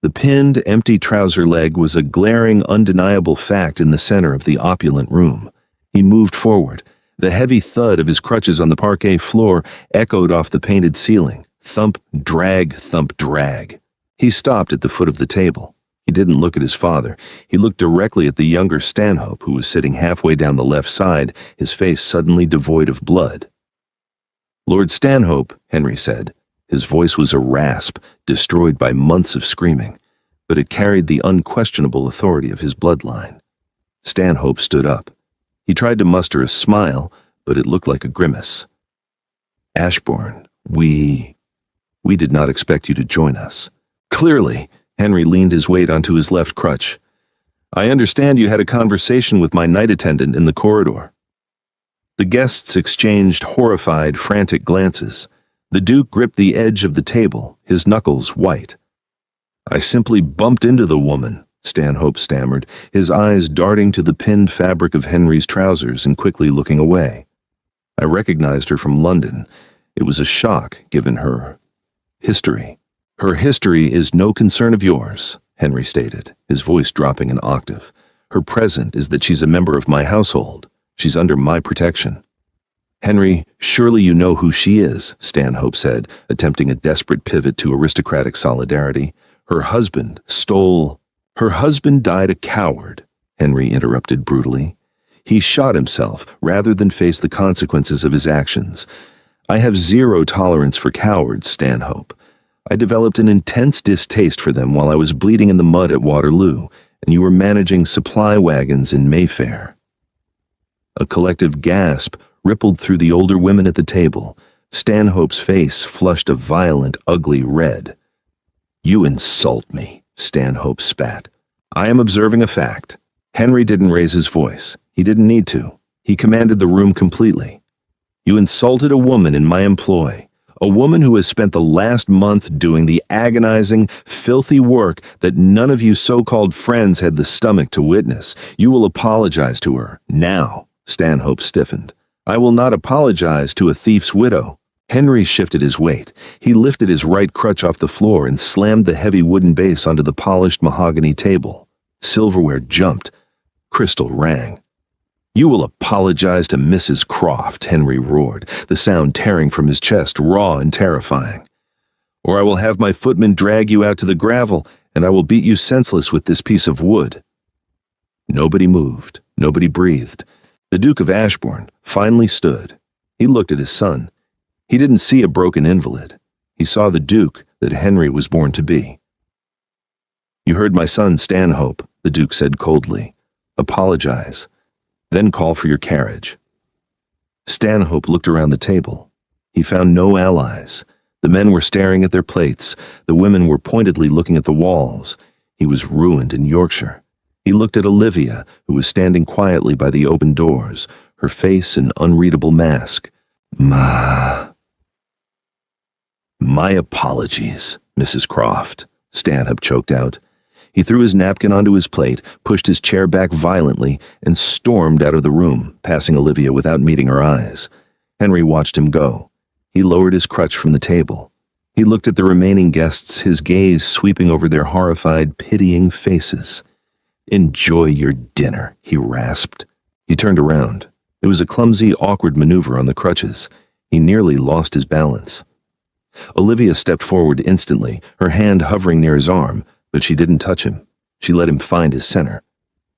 The pinned, empty trouser leg was a glaring, undeniable fact in the center of the opulent room. He moved forward. The heavy thud of his crutches on the parquet floor echoed off the painted ceiling. Thump, drag, thump, drag. He stopped at the foot of the table. He didn't look at his father. He looked directly at the younger Stanhope, who was sitting halfway down the left side, his face suddenly devoid of blood. "Lord Stanhope," Henry said. His voice was a rasp, destroyed by months of screaming, but it carried the unquestionable authority of his bloodline. Stanhope stood up. He tried to muster a smile, but it looked like a grimace. "Ashbourne, we did not expect you to join us." "Clearly," Henry leaned his weight onto his left crutch. "I understand you had a conversation with my night attendant in the corridor." The guests exchanged horrified, frantic glances. The Duke gripped the edge of the table, his knuckles white. "I simply bumped into the woman," Stanhope stammered, his eyes darting to the pinned fabric of Henry's trousers and quickly looking away. "I recognized her from London. It was a shock, given her history." "Her history is no concern of yours," Henry stated, his voice dropping an octave. "Her present is that she's a member of my household. She's under my protection." "Henry, surely you know who she is," Stanhope said, attempting a desperate pivot to aristocratic solidarity. "Her husband stole—" "Her husband died a coward," Henry interrupted brutally. "He shot himself rather than face the consequences of his actions. I have zero tolerance for cowards, Stanhope. I developed an intense distaste for them while I was bleeding in the mud at Waterloo, and you were managing supply wagons in Mayfair." A collective gasp rippled through the older women at the table. Stanhope's face flushed a violent, ugly red. "You insult me," Stanhope spat. "I am observing a fact." Henry didn't raise his voice. He didn't need to. He commanded the room completely. "You insulted a woman in my employ. A woman who has spent the last month doing the agonizing, filthy work that none of you so-called friends had the stomach to witness. You will apologize to her, now." Stanhope stiffened. "I will not apologize to a thief's widow." Henry shifted his weight. He lifted his right crutch off the floor and slammed the heavy wooden base onto the polished mahogany table. Silverware jumped. Crystal rang. "You will apologize to Mrs. Croft," Henry roared, the sound tearing from his chest, raw and terrifying. "Or I will have my footmen drag you out to the gravel, and I will beat you senseless with this piece of wood." Nobody moved. Nobody breathed. The Duke of Ashbourne finally stood. He looked at his son. He didn't see a broken invalid. He saw the Duke that Henry was born to be. "You heard my son, Stanhope," the Duke said coldly. "Apologize. Then call for your carriage." Stanhope looked around the table. He found no allies. The men were staring at their plates. The women were pointedly looking at the walls. He was ruined in Yorkshire. He looked at Olivia, who was standing quietly by the open doors, her face an unreadable mask. My apologies, Mrs. Croft," Stanhope choked out. He threw his napkin onto his plate, pushed his chair back violently, and stormed out of the room, passing Olivia without meeting her eyes. Henry watched him go. He lowered his crutch from the table. He looked at the remaining guests, his gaze sweeping over their horrified, pitying faces. "Enjoy your dinner," he rasped. He turned around. It was a clumsy, awkward maneuver on the crutches. He nearly lost his balance. Olivia stepped forward instantly, her hand hovering near his arm, but she didn't touch him. She let him find his center.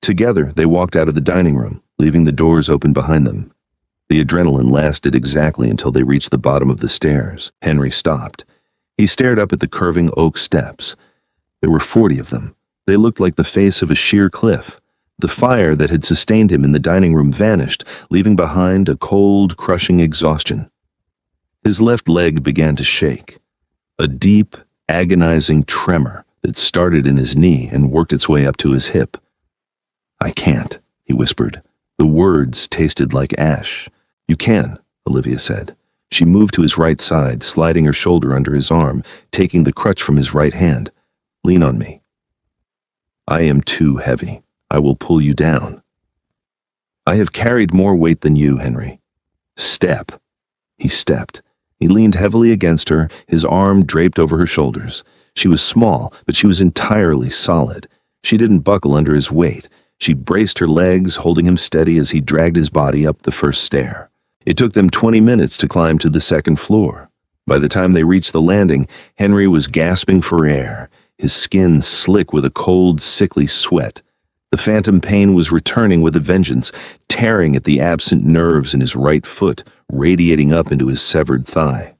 Together, they walked out of the dining room, leaving the doors open behind them. The adrenaline lasted exactly until they reached the bottom of the stairs. Henry stopped. He stared up at the curving oak steps. There were 40 of them. They looked like the face of a sheer cliff. The fire that had sustained him in the dining room vanished, leaving behind a cold, crushing exhaustion. His left leg began to shake. A deep, agonizing tremor that started in his knee and worked its way up to his hip. "I can't," he whispered. The words tasted like ash. "You can," Olivia said. She moved to his right side, sliding her shoulder under his arm, taking the crutch from his right hand. "Lean on me." "I am too heavy. I will pull you down." "I have carried more weight than you, Henry." "Step." He stepped. He leaned heavily against her, his arm draped over her shoulders. She was small, but she was entirely solid. She didn't buckle under his weight. She braced her legs, holding him steady as he dragged his body up the first stair. It took them 20 minutes to climb to the second floor. By the time they reached the landing, Henry was gasping for air, his skin slick with a cold, sickly sweat. The phantom pain was returning with a vengeance, tearing at the absent nerves in his right foot, radiating up into his severed thigh.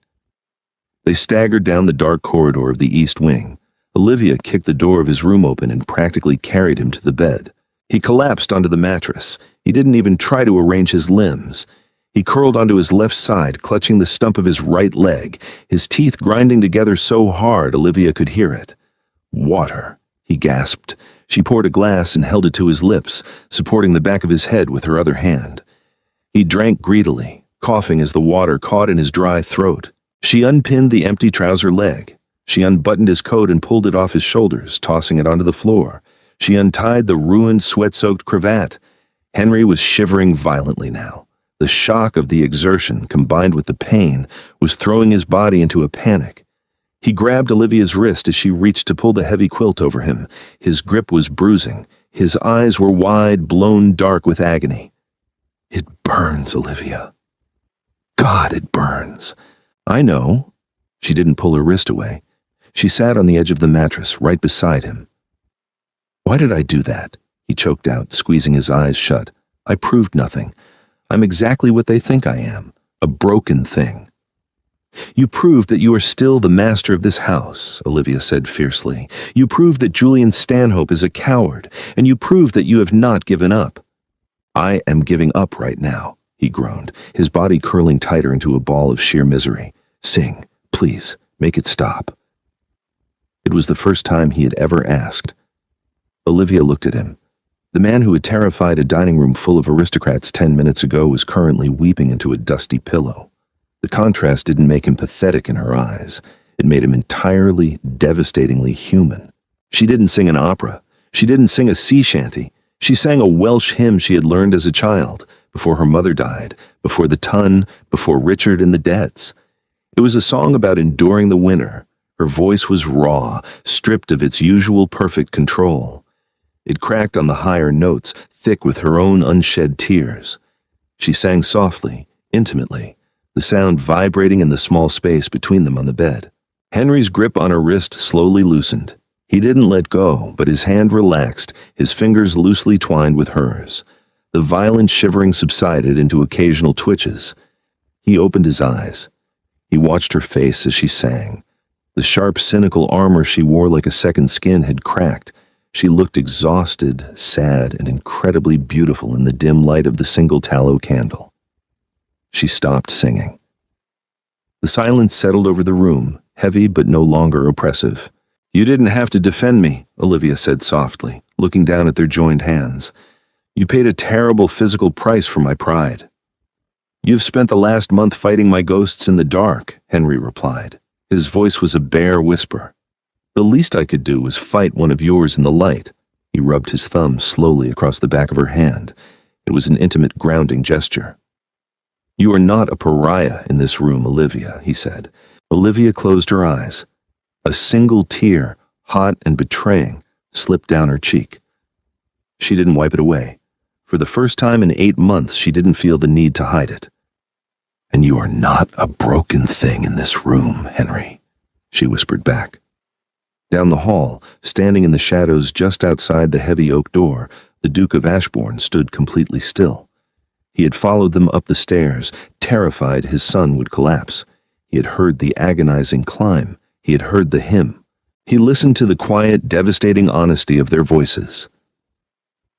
They staggered down the dark corridor of the east wing. Olivia kicked the door of his room open and practically carried him to the bed. He collapsed onto the mattress. He didn't even try to arrange his limbs. He curled onto his left side, clutching the stump of his right leg, his teeth grinding together so hard Olivia could hear it. "Water," he gasped. She poured a glass and held it to his lips, supporting the back of his head with her other hand. He drank greedily, coughing as the water caught in his dry throat. She unpinned the empty trouser leg. She unbuttoned his coat and pulled it off his shoulders, tossing it onto the floor. She untied the ruined, sweat-soaked cravat. Henry was shivering violently now. The shock of the exertion, combined with the pain, was throwing his body into a panic. He grabbed Olivia's wrist as she reached to pull the heavy quilt over him. His grip was bruising. His eyes were wide, blown dark with agony. "It burns, Olivia. God, it burns." "I know." She didn't pull her wrist away. She sat on the edge of the mattress, right beside him. "Why did I do that?" He choked out, squeezing his eyes shut. "I proved nothing. I'm exactly what they think I am, a broken thing." "You proved that you are still the master of this house," Olivia said fiercely. "You proved that Julian Stanhope is a coward, and you proved that you have not given up." "I am giving up right now," he groaned, his body curling tighter into a ball of sheer misery. "Sing, please, make it stop." It was the first time he had ever asked. Olivia looked at him. The man who had terrified a dining room full of aristocrats 10 minutes ago was currently weeping into a dusty pillow. The contrast didn't make him pathetic in her eyes. It made him entirely, devastatingly human. She didn't sing an opera. She didn't sing a sea shanty. She sang a Welsh hymn she had learned as a child, before her mother died, before the Tun, before Richard and the Debts. It was a song about enduring the winter. Her voice was raw, stripped of its usual perfect control. It cracked on the higher notes, thick with her own unshed tears. She sang softly, intimately, the sound vibrating in the small space between them on the bed. Henry's grip on her wrist slowly loosened. He didn't let go, but his hand relaxed, his fingers loosely twined with hers. The violent shivering subsided into occasional twitches. He opened his eyes. He watched her face as she sang. The sharp, cynical armor she wore like a second skin had cracked. She looked exhausted, sad, and incredibly beautiful in the dim light of the single tallow candle. She stopped singing. The silence settled over the room, heavy but no longer oppressive. "You didn't have to defend me," Olivia said softly, looking down at their joined hands. "You paid a terrible physical price for my pride." "You've spent the last month fighting my ghosts in the dark," Henry replied. His voice was a bare whisper. "The least I could do was fight one of yours in the light." He rubbed his thumb slowly across the back of her hand. It was an intimate, grounding gesture. "You are not a pariah in this room, Olivia," he said. Olivia closed her eyes. A single tear, hot and betraying, slipped down her cheek. She didn't wipe it away. For the first time in 8 months, she didn't feel the need to hide it. "And you are not a broken thing in this room, Henry," she whispered back. Down the hall, standing in the shadows just outside the heavy oak door, the Duke of Ashbourne stood completely still. He had followed them up the stairs, terrified his son would collapse. He had heard the agonizing climb. He had heard the hymn. He listened to the quiet, devastating honesty of their voices.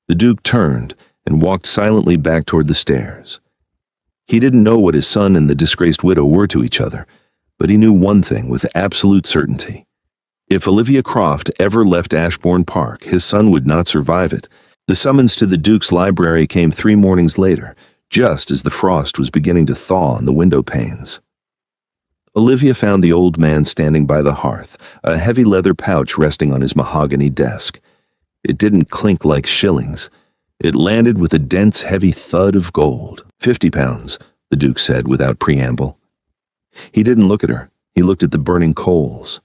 The Duke turned and walked silently back toward the stairs. He didn't know what his son and the disgraced widow were to each other, but he knew one thing with absolute certainty. If Olivia Croft ever left Ashbourne Park, his son would not survive it. The summons to the Duke's library came 3 mornings later, just as the frost was beginning to thaw on the window panes. Olivia found the old man standing by the hearth, a heavy leather pouch resting on his mahogany desk. It didn't clink like shillings. It landed with a dense, heavy thud of gold. £50, the Duke said without preamble. He didn't look at her. He looked at the burning coals.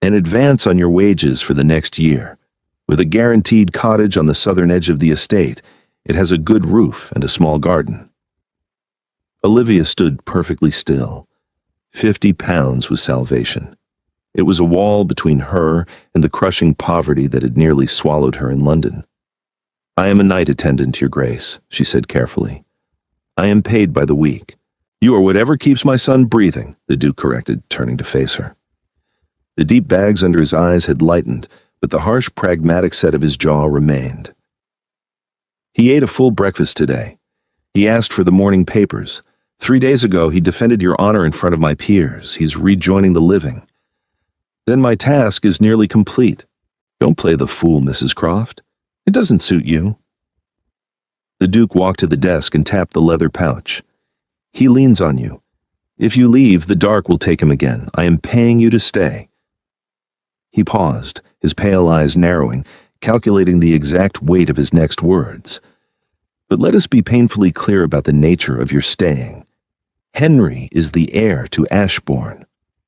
"An advance on your wages for the next year. With a guaranteed cottage on the southern edge of the estate, it has a good roof and a small garden." Olivia stood perfectly still. £50 was salvation. It was a wall between her and the crushing poverty that had nearly swallowed her in London. "I am a night attendant, Your Grace," she said carefully. "I am paid by the week." "You are whatever keeps my son breathing," the Duke corrected, turning to face her. The deep bags under his eyes had lightened, but the harsh, pragmatic set of his jaw remained. "He ate a full breakfast today. He asked for the morning papers. 3 days ago, he defended your honor in front of my peers. He's rejoining the living. Then my task is nearly complete. Don't play the fool, Mrs. Croft. It doesn't suit you." The Duke walked to the desk and tapped the leather pouch. "He leans on you. If you leave, the dark will take him again. I am paying you to stay." He paused, his pale eyes narrowing, calculating the exact weight of his next words. "But let us be painfully clear about the nature of your staying. Henry is the heir to Ashbourne.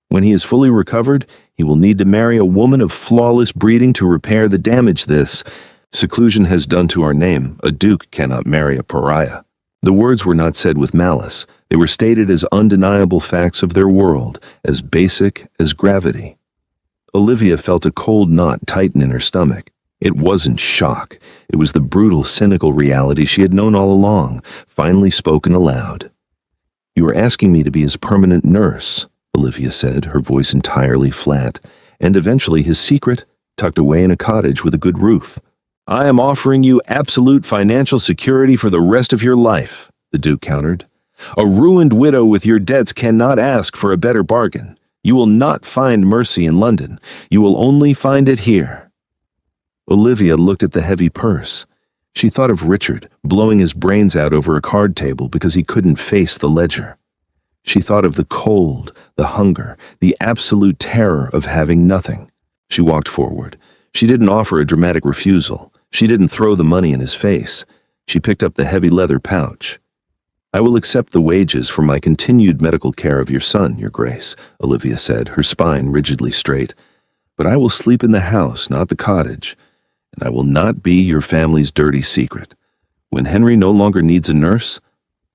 When he is fully recovered, he will need to marry a woman of flawless breeding to repair the damage this seclusion has done to our name. A duke cannot marry a pariah." The words were not said with malice. They were stated as undeniable facts of their world, as basic as gravity. Olivia felt a cold knot tighten in her stomach. It wasn't shock. It was the brutal, cynical reality she had known all along, finally spoken aloud. "You are asking me to be his permanent nurse," Olivia said, her voice entirely flat, "and eventually his secret, tucked away in a cottage with a good roof." "I am offering you absolute financial security for the rest of your life," the Duke countered. "A ruined widow with your debts cannot ask for a better bargain. You will not find mercy in London. You will only find it here." Olivia looked at the heavy purse. She thought of Richard, blowing his brains out over a card table because he couldn't face the ledger. She thought of the cold, the hunger, the absolute terror of having nothing. She walked forward. She didn't offer a dramatic refusal. She didn't throw the money in his face. She picked up the heavy leather pouch. "I will accept the wages for my continued medical care of your son, Your Grace," Olivia said, her spine rigidly straight. "But I will sleep in the house, not the cottage, and I will not be your family's dirty secret. When Henry no longer needs a nurse,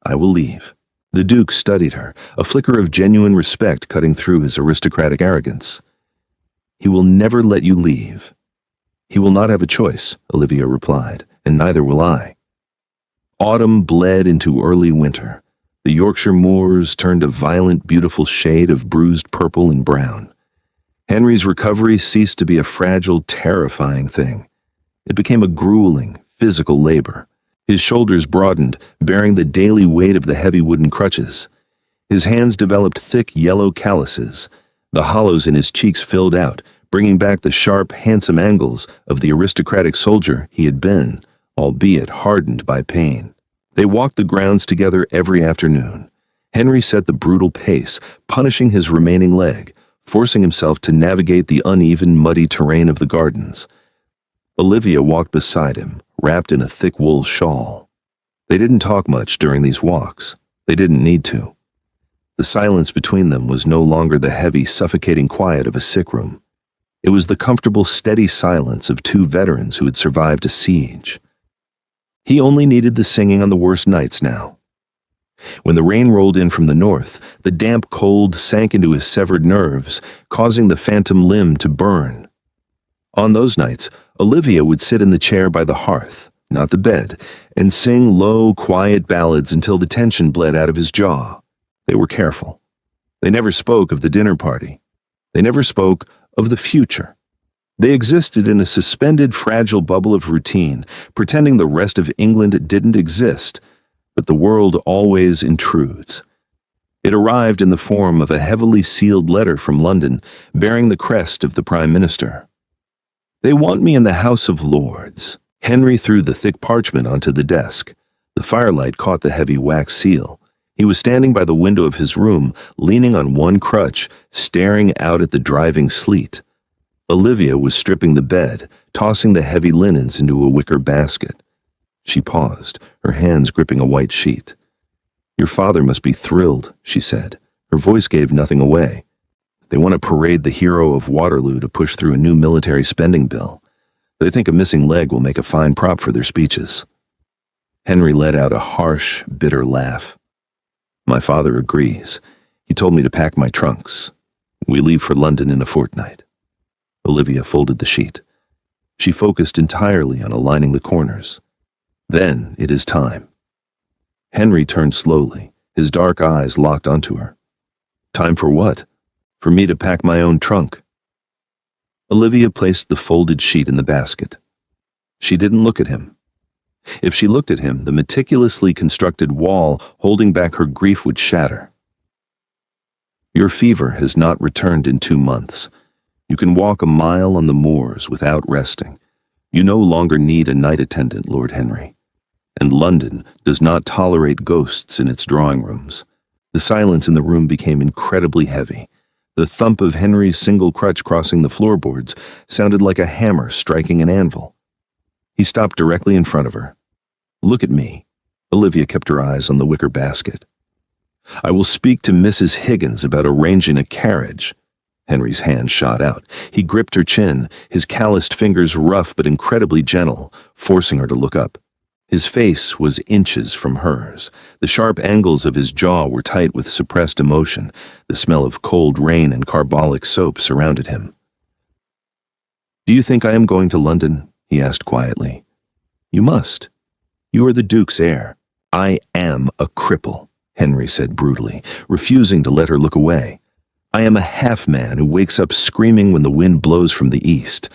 I will leave." The Duke studied her, a flicker of genuine respect cutting through his aristocratic arrogance. "He will never let you leave." "He will not have a choice," Olivia replied, "and neither will I." Autumn bled into early winter. The Yorkshire moors turned a violent, beautiful shade of bruised purple and brown. Henry's recovery ceased to be a fragile, terrifying thing. It became a grueling, physical labor. His shoulders broadened, bearing the daily weight of the heavy wooden crutches. His hands developed thick yellow calluses. The hollows in his cheeks filled out, bringing back the sharp, handsome angles of the aristocratic soldier he had been, albeit hardened by pain. They walked the grounds together every afternoon. Henry set the brutal pace, punishing his remaining leg, forcing himself to navigate the uneven, muddy terrain of the gardens. Olivia walked beside him, wrapped in a thick wool shawl. They didn't talk much during these walks. They didn't need to. The silence between them was no longer the heavy, suffocating quiet of a sick room. It was the comfortable, steady silence of two veterans who had survived a siege. He only needed the singing on the worst nights now. When the rain rolled in from the north, the damp cold sank into his severed nerves, causing the phantom limb to burn. On those nights, Olivia would sit in the chair by the hearth, not the bed, and sing low, quiet ballads until the tension bled out of his jaw. They were careful. They never spoke of the dinner party. They never spoke of the future. They existed in a suspended, fragile bubble of routine, pretending the rest of England didn't exist, but the world always intrudes. It arrived in the form of a heavily sealed letter from London, bearing the crest of the Prime Minister. "They want me in the House of Lords." Henry threw the thick parchment onto the desk. The firelight caught the heavy wax seal. He was standing by the window of his room, leaning on one crutch, staring out at the driving sleet. Olivia was stripping the bed, tossing the heavy linens into a wicker basket. She paused, her hands gripping a white sheet. "Your father must be thrilled," she said. Her voice gave nothing away. "They want to parade the hero of Waterloo to push through a new military spending bill. They think a missing leg will make a fine prop for their speeches." Henry let out a harsh, bitter laugh. "My father agrees. He told me to pack my trunks. We leave for London in a fortnight." Olivia folded the sheet. She focused entirely on aligning the corners. "Then it is time." Henry turned slowly, his dark eyes locked onto her. "Time for what?" "For me to pack my own trunk." Olivia placed the folded sheet in the basket. She didn't look at him. If she looked at him, the meticulously constructed wall holding back her grief would shatter. "Your fever has not returned in 2 months. You can walk a mile on the moors without resting. You no longer need a night attendant, Lord Henry. And London does not tolerate ghosts in its drawing rooms. The silence in the room became incredibly heavy. The thump of Henry's single crutch crossing the floorboards sounded like a hammer striking an anvil. He stopped directly in front of her. "Look at me." Olivia kept her eyes on the wicker basket. "I will speak to Mrs. Higgins about arranging a carriage." Henry's hand shot out. He gripped her chin, his calloused fingers rough but incredibly gentle, forcing her to look up. His face was inches from hers. The sharp angles of his jaw were tight with suppressed emotion. The smell of cold rain and carbolic soap surrounded him. "Do you think I am going to London?" he asked quietly. "You must. You are the Duke's heir." "I am a cripple," Henry said brutally, refusing to let her look away. "I am a half-man who wakes up screaming when the wind blows from the east.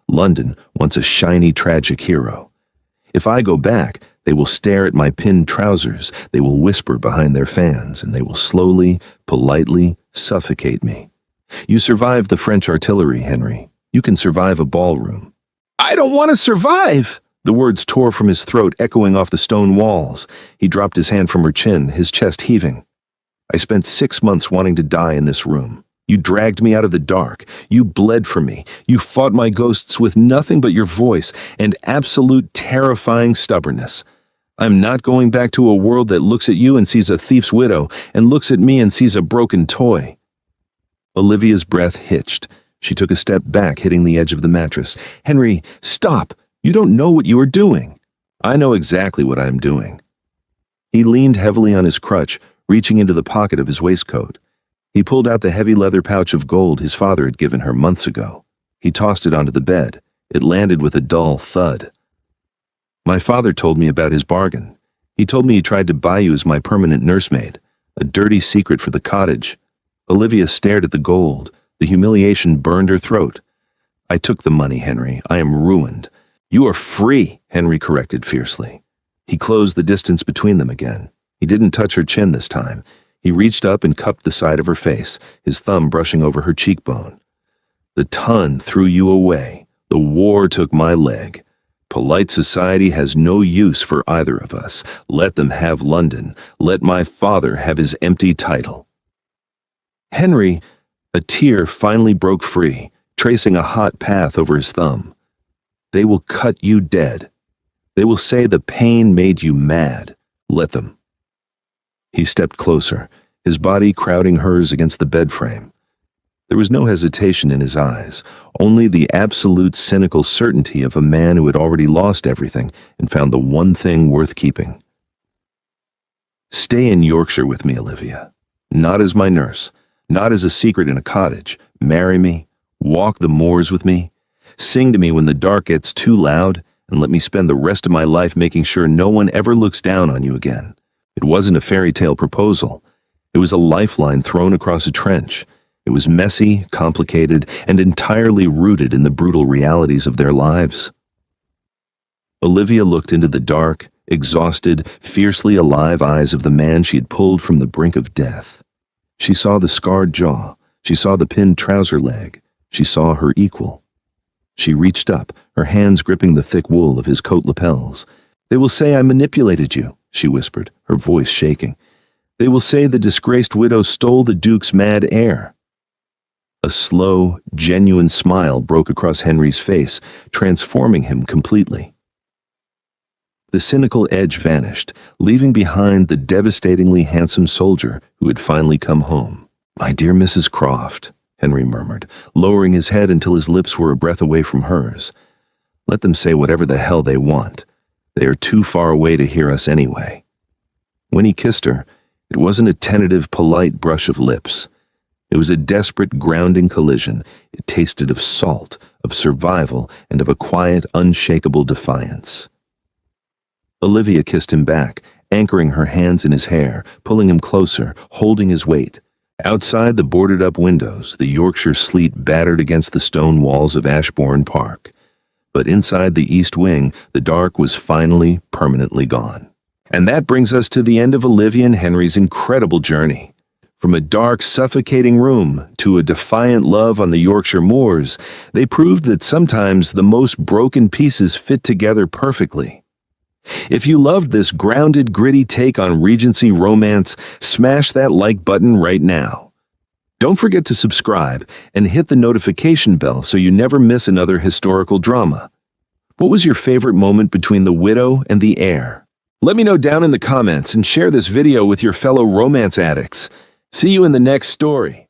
London wants a shiny, tragic hero. If I go back, they will stare at my pinned trousers, they will whisper behind their fans, and they will slowly, politely suffocate me. You survived the French artillery, Henry. You can survive a ballroom." "I don't want to survive!" The words tore from his throat, echoing off the stone walls. He dropped his hand from her chin, his chest heaving. "I spent 6 months wanting to die in this room. You dragged me out of the dark. You bled for me. You fought my ghosts with nothing but your voice and absolute terrifying stubbornness. I'm not going back to a world that looks at you and sees a thief's widow and looks at me and sees a broken toy." Olivia's breath hitched. She took a step back, hitting the edge of the mattress. "Henry, stop! You don't know what you are doing." "I know exactly what I am doing." He leaned heavily on his crutch, reaching into the pocket of his waistcoat. He pulled out the heavy leather pouch of gold his father had given her months ago. He tossed it onto the bed. It landed with a dull thud. "My father told me about his bargain. He told me he tried to buy you as my permanent nursemaid. A dirty secret for the cottage." Olivia stared at the gold. The humiliation burned her throat. "I took the money, Henry. I am ruined." "You are free," Henry corrected fiercely. He closed the distance between them again. He didn't touch her chin this time. He reached up and cupped the side of her face, his thumb brushing over her cheekbone. "The ton threw you away. The war took my leg. Polite society has no use for either of us. Let them have London. Let my father have his empty title." Henry, a tear finally broke free, tracing a hot path over his thumb. "They will cut you dead. They will say the pain made you mad. Let them." He stepped closer, his body crowding hers against the bed frame. There was no hesitation in his eyes, only the absolute cynical certainty of a man who had already lost everything and found the one thing worth keeping. "Stay in Yorkshire with me, Olivia. Not as my nurse, not as a secret in a cottage. Marry me, walk the moors with me, sing to me when the dark gets too loud, and let me spend the rest of my life making sure no one ever looks down on you again." It wasn't a fairy tale proposal. It was a lifeline thrown across a trench. It was messy, complicated, and entirely rooted in the brutal realities of their lives. Olivia looked into the dark, exhausted, fiercely alive eyes of the man she had pulled from the brink of death. She saw the scarred jaw. She saw the pinned trouser leg. She saw her equal. She reached up, her hands gripping the thick wool of his coat lapels. "They will say I manipulated you," she whispered, her voice shaking. "They will say the disgraced widow stole the Duke's mad heir." A slow, genuine smile broke across Henry's face, transforming him completely. The cynical edge vanished, leaving behind the devastatingly handsome soldier who had finally come home. "My dear Mrs. Croft," Henry murmured, lowering his head until his lips were a breath away from hers. "Let them say whatever the hell they want. They are too far away to hear us anyway." When he kissed her, it wasn't a tentative, polite brush of lips. It was a desperate, grounding collision. It tasted of salt, of survival, and of a quiet, unshakable defiance. Olivia kissed him back, anchoring her hands in his hair, pulling him closer, holding his weight. Outside the boarded-up windows, the Yorkshire sleet battered against the stone walls of Ashbourne Park. But inside the East Wing, the dark was finally permanently gone. And that brings us to the end of Olivia and Henry's incredible journey. From a dark, suffocating room to a defiant love on the Yorkshire moors, they proved that sometimes the most broken pieces fit together perfectly. If you loved this grounded, gritty take on Regency romance, smash that like button right now. Don't forget to subscribe and hit the notification bell so you never miss another historical drama. What was your favorite moment between the widow and the heir? Let me know down in the comments and share this video with your fellow romance addicts. See you in the next story.